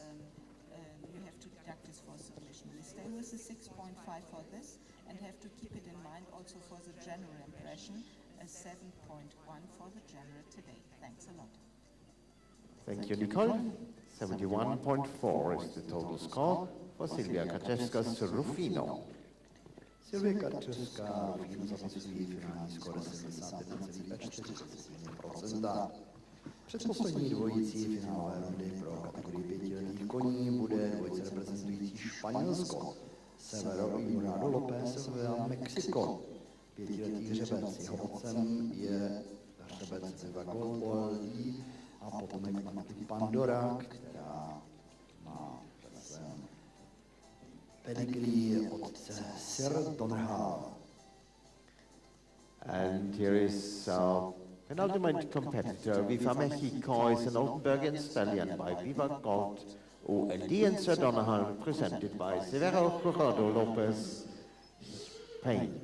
you have to deduct this for submission. We stay with the 6.5 for this and have to keep it in mind also for the general impression, a 7.1 for the general today. Thanks a lot. Thank you, Nicole. 71.4 is the total score for Sylwia Kaczewska's Rufino. Sylvia Karčevská Rufino zapisují finální skóre 71,4%. Předposlední dvojicí finálové rundy pro kategorii 5letých koní bude dvojice reprezentující Španělsko. Severo Ignorado López a Mexiko. 5letý hřebec. Jeho otcem je hřebec Viva Goldball a potomek matky Pandora, která má ve svém pedigree otce Sir Donnerhall. And here is penultimate competitor. Viva Mexico is an Oldenburgian stallion by Viva Gold, OLD and Sir Donnerhall, presented by Severo Jurado Lopez, Spain.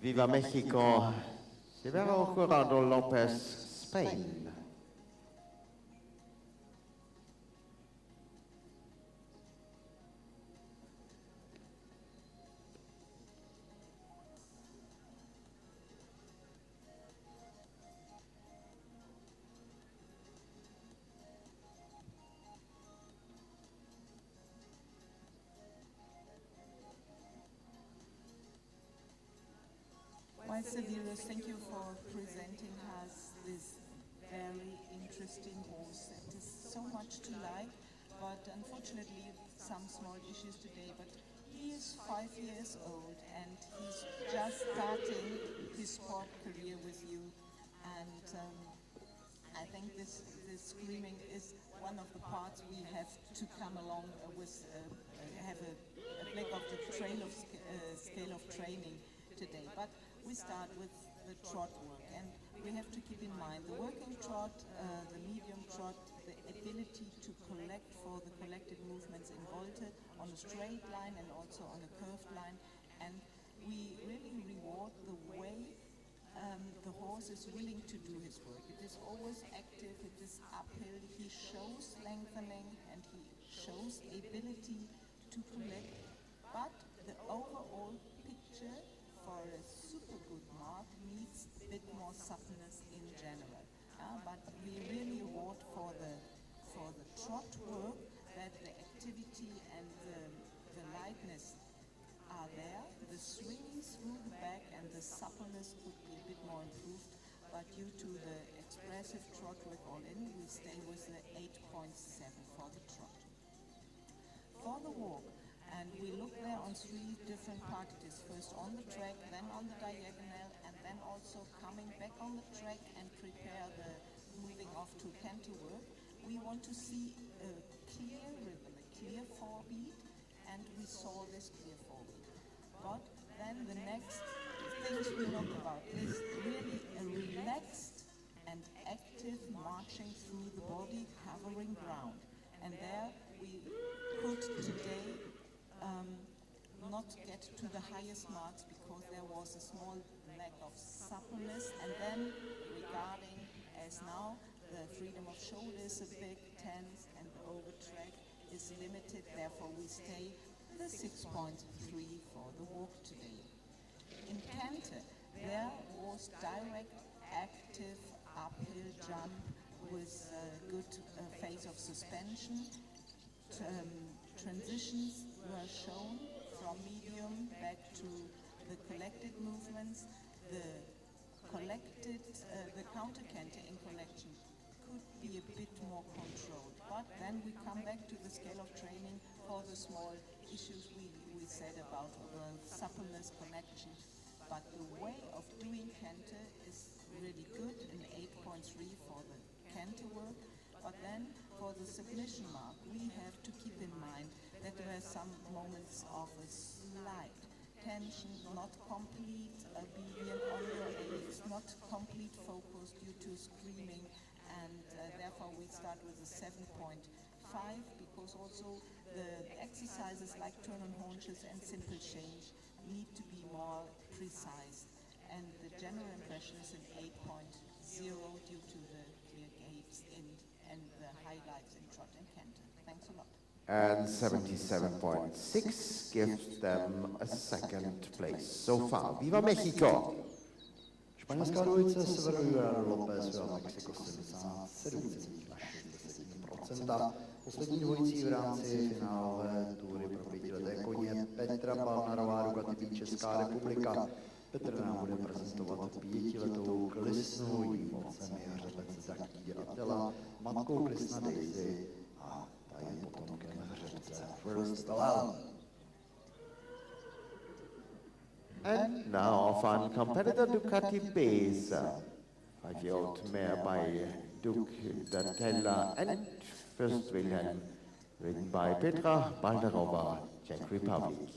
Viva Mexico, Severo Jurado Lopez, Spain. Well, Severus, thank you for presenting us this very interesting horse. It is so much to like, but unfortunately some small issues today. But he is 5 years old and he's just starting his sport career with you. And I think this screaming is one of the parts we have to come along with, have a bit of the scale of training today. But we start with the trot work, and we have to keep in mind the working trot, the medium trot, the ability to collect for the collected movements in volte on a straight line and also on a curved line. And we really reward the way the horse is willing to do his work. It is always active, it is uphill, he shows lengthening and he shows ability to collect, but the overall picture for a super good mark needs a bit more suppleness in general. But we really reward for the trot work that the activity and the lightness are there. The swinging through the back and the suppleness could be a bit more improved, but due to the expressive trot work all in, we stay with the 8.7 for the trot. For the walk, and we look there on 3 different parties, first on the track, then on the diagonal, and then also coming back on the track and prepare the moving off to canter work. We want to see a clear rhythm, a clear forebeat, and we saw this clear forebeat. But then the next things we look about is really a relaxed and active marching through the body, covering ground. And there we could today not get to the highest marks because there was a small lack of suppleness, and then regarding as now the freedom of shoulder is a bit tense and the over track is limited, therefore we stay the 6.3 for the walk today. In canter, there was direct active uphill jump with a good phase of suspension. Transitions were shown from medium back to the collected movements. The counter canter in collection could be a bit more controlled. But then we come back to the scale of training for the small issues we said about the suppleness connection. But the way of doing canter is really good, an 8.3 for the canter work. But then for the submission mark, we have to keep in mind that there are some moments of a slight tension, not complete obedience on your aids, not complete focus due to screaming, and therefore we start with a 7.5 because also the exercises like turn on haunches and simple change need to be more precise. And the general impression is an 8.0 due to the clear gates and the highlights in trot and canter. Thanks a lot. And 77.6 gives them a second place so far. Viva Mexico! Španělská dvojice Severo Lopez a Mexiko 77,6%. Poslední dvojicí v rámci finálové tury pro 5leté koně Petra Palnarová, Ducati Česká republika. Petr nám bude prezentovat 5letou klisnu, jím otcem je hřebec Zaký Atela, matkou klisna Daisy a ta je potomkem hřebce First Bell. And now our final competitor, Ducati Besa, 5-year-old mare by Duke Datella and First Wilhelm, ridden by Petra Baldarova, Czech Republic.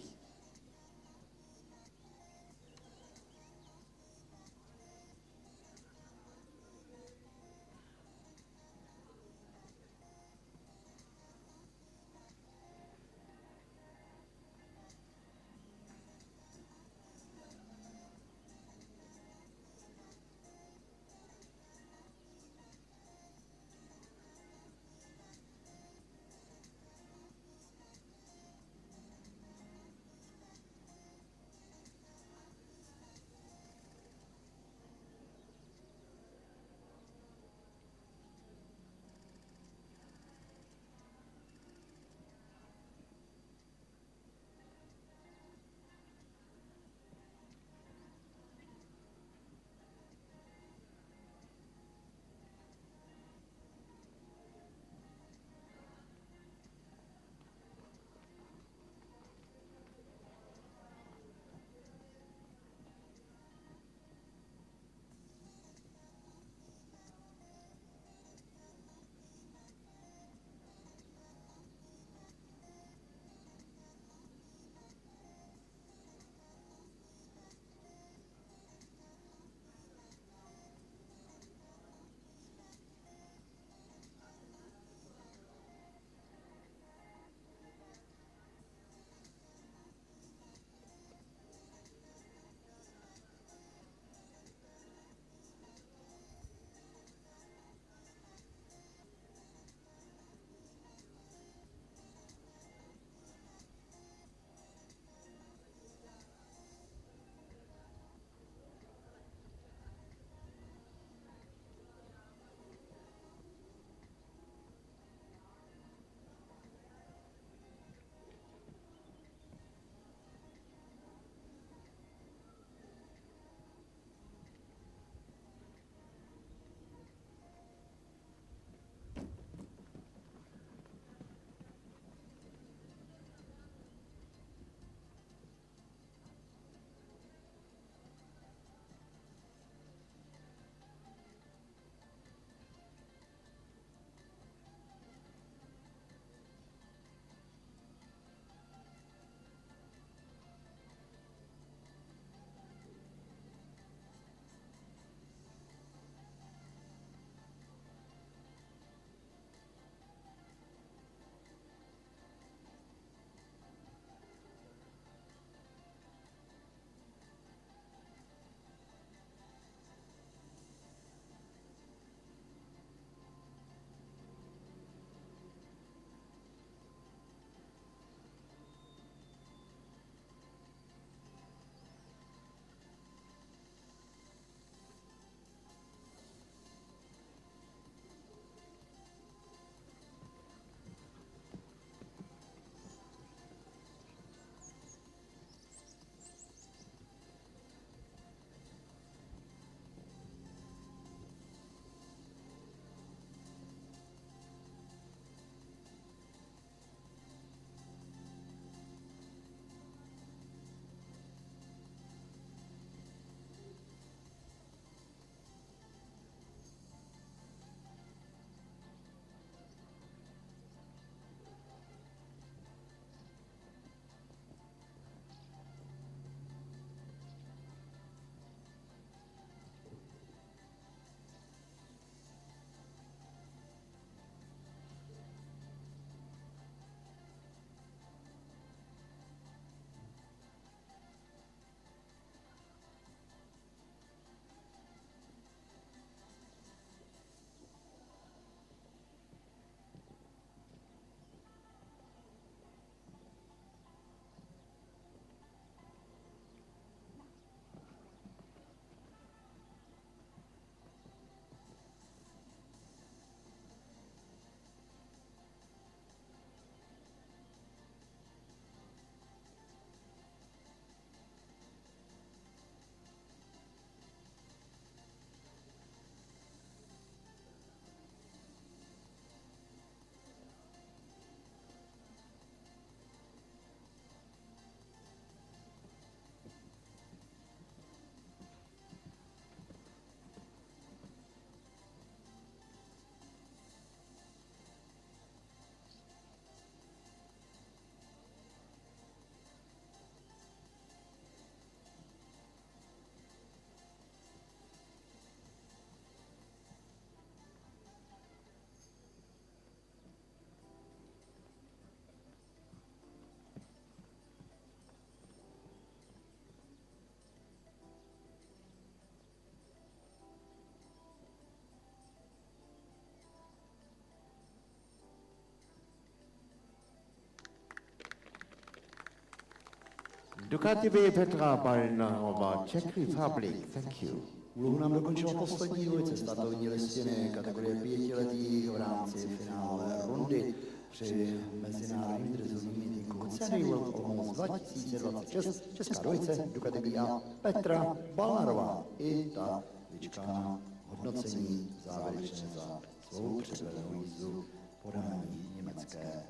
Ducati B Petra Balnarova, Czech Republic. Thank you. Úlohu nám dokončila poslední dvojice startovní listiny kategorie 5letých v rámci finále rundy při mezinárodním drizovním meetingu CDI World Olomouc 2026. Česká dvojice Ducati B a Petra Balnarová. I ta vyčká na hodnocení závěrečně za svou předvedenou jízdu podání německé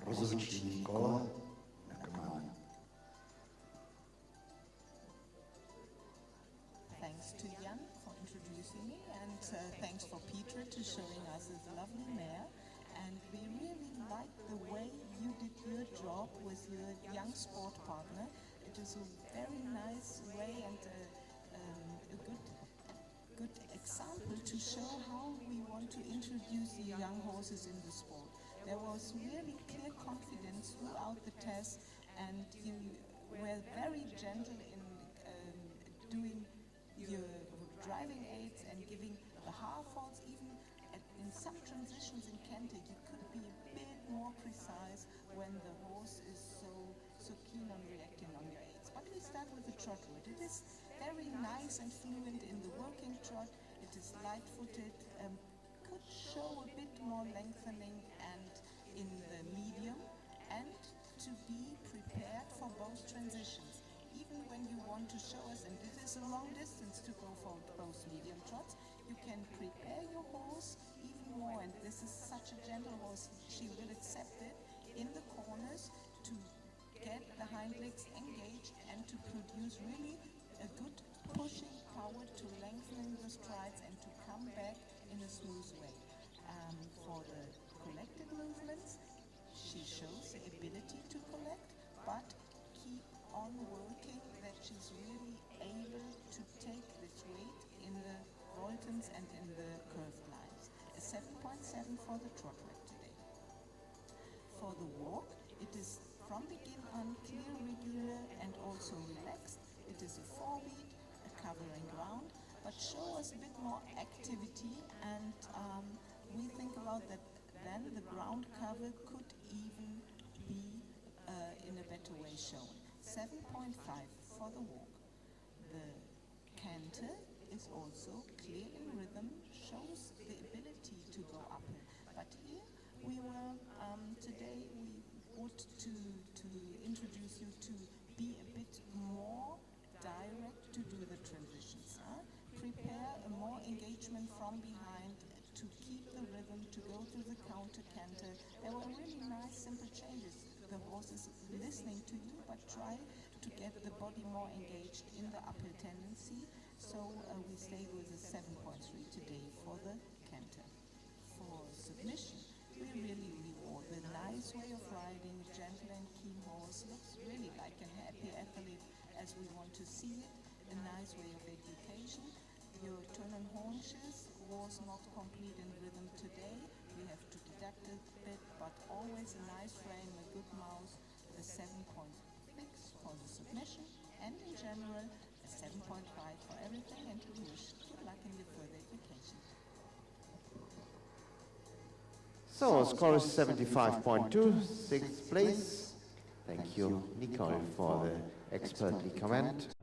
rozhodčí kolo na Krmán. Thanks to Jan for introducing me, and thanks for Petra to showing us his lovely mare. And we really like the way you did your job with your young sport partner. It is a very nice way and a good example to show how we want to introduce the young horses in the sport. There was really clear confidence throughout the test, and you were very gentle in doing your driving aids and giving the half holds. Even in some transitions in Kente, you could be a bit more precise when the horse is so keen on reacting on your aids. But we start with the trot route. It is very nice and fluent in the working trot. It is light-footed, could show a bit more lengthening and in the medium, and to be prepared for both transitions. Even when you want to show us, and this is a long distance to go for both medium trots, you can prepare your horse even more, and this is such a gentle horse, she will accept it in the corners to get the hind legs engaged and to produce really a good pushing power to lengthen the strides and to come back in a smooth way. For the collected movements, she shows the ability to collect, but keep on working that she's really able to take this weight in the Voltons and in the curved lines. A 7.7 for the trot rack today. For the walk, it is from begin on clear, regular and also relaxed. It is a 4-beat, a covering ground, but show us a bit more activity, and we think about that then the ground cover could even be in a better way shown. 7.5 for the walk. The canter is also clear in rhythm, shows the ability to go uphill. But here we were, today we want to introduce you to be a bit more direct to do the transitions. Prepare a more engagement from behind to keep the rhythm, to go through the counter canter. There were really nice simple changes. The horse is listening to you, but try to get the body more engaged in the uphill tendency. So we stayed with a 7.3 today for the canter. For submission, we really reward the nice way of riding, gentle and keen horse, looks really like a happy athlete as we want to see it, a nice way of education. Your turn and haunches was not complete in rhythm today. We have to deduct a bit, but always a nice frame, a good mouth, a 7.6 for the submission, and in general, a 7.5 for everything, and we wish good luck in your further education. So, score is 75.2, sixth place. Thank you, Nicole, for the expertly comment.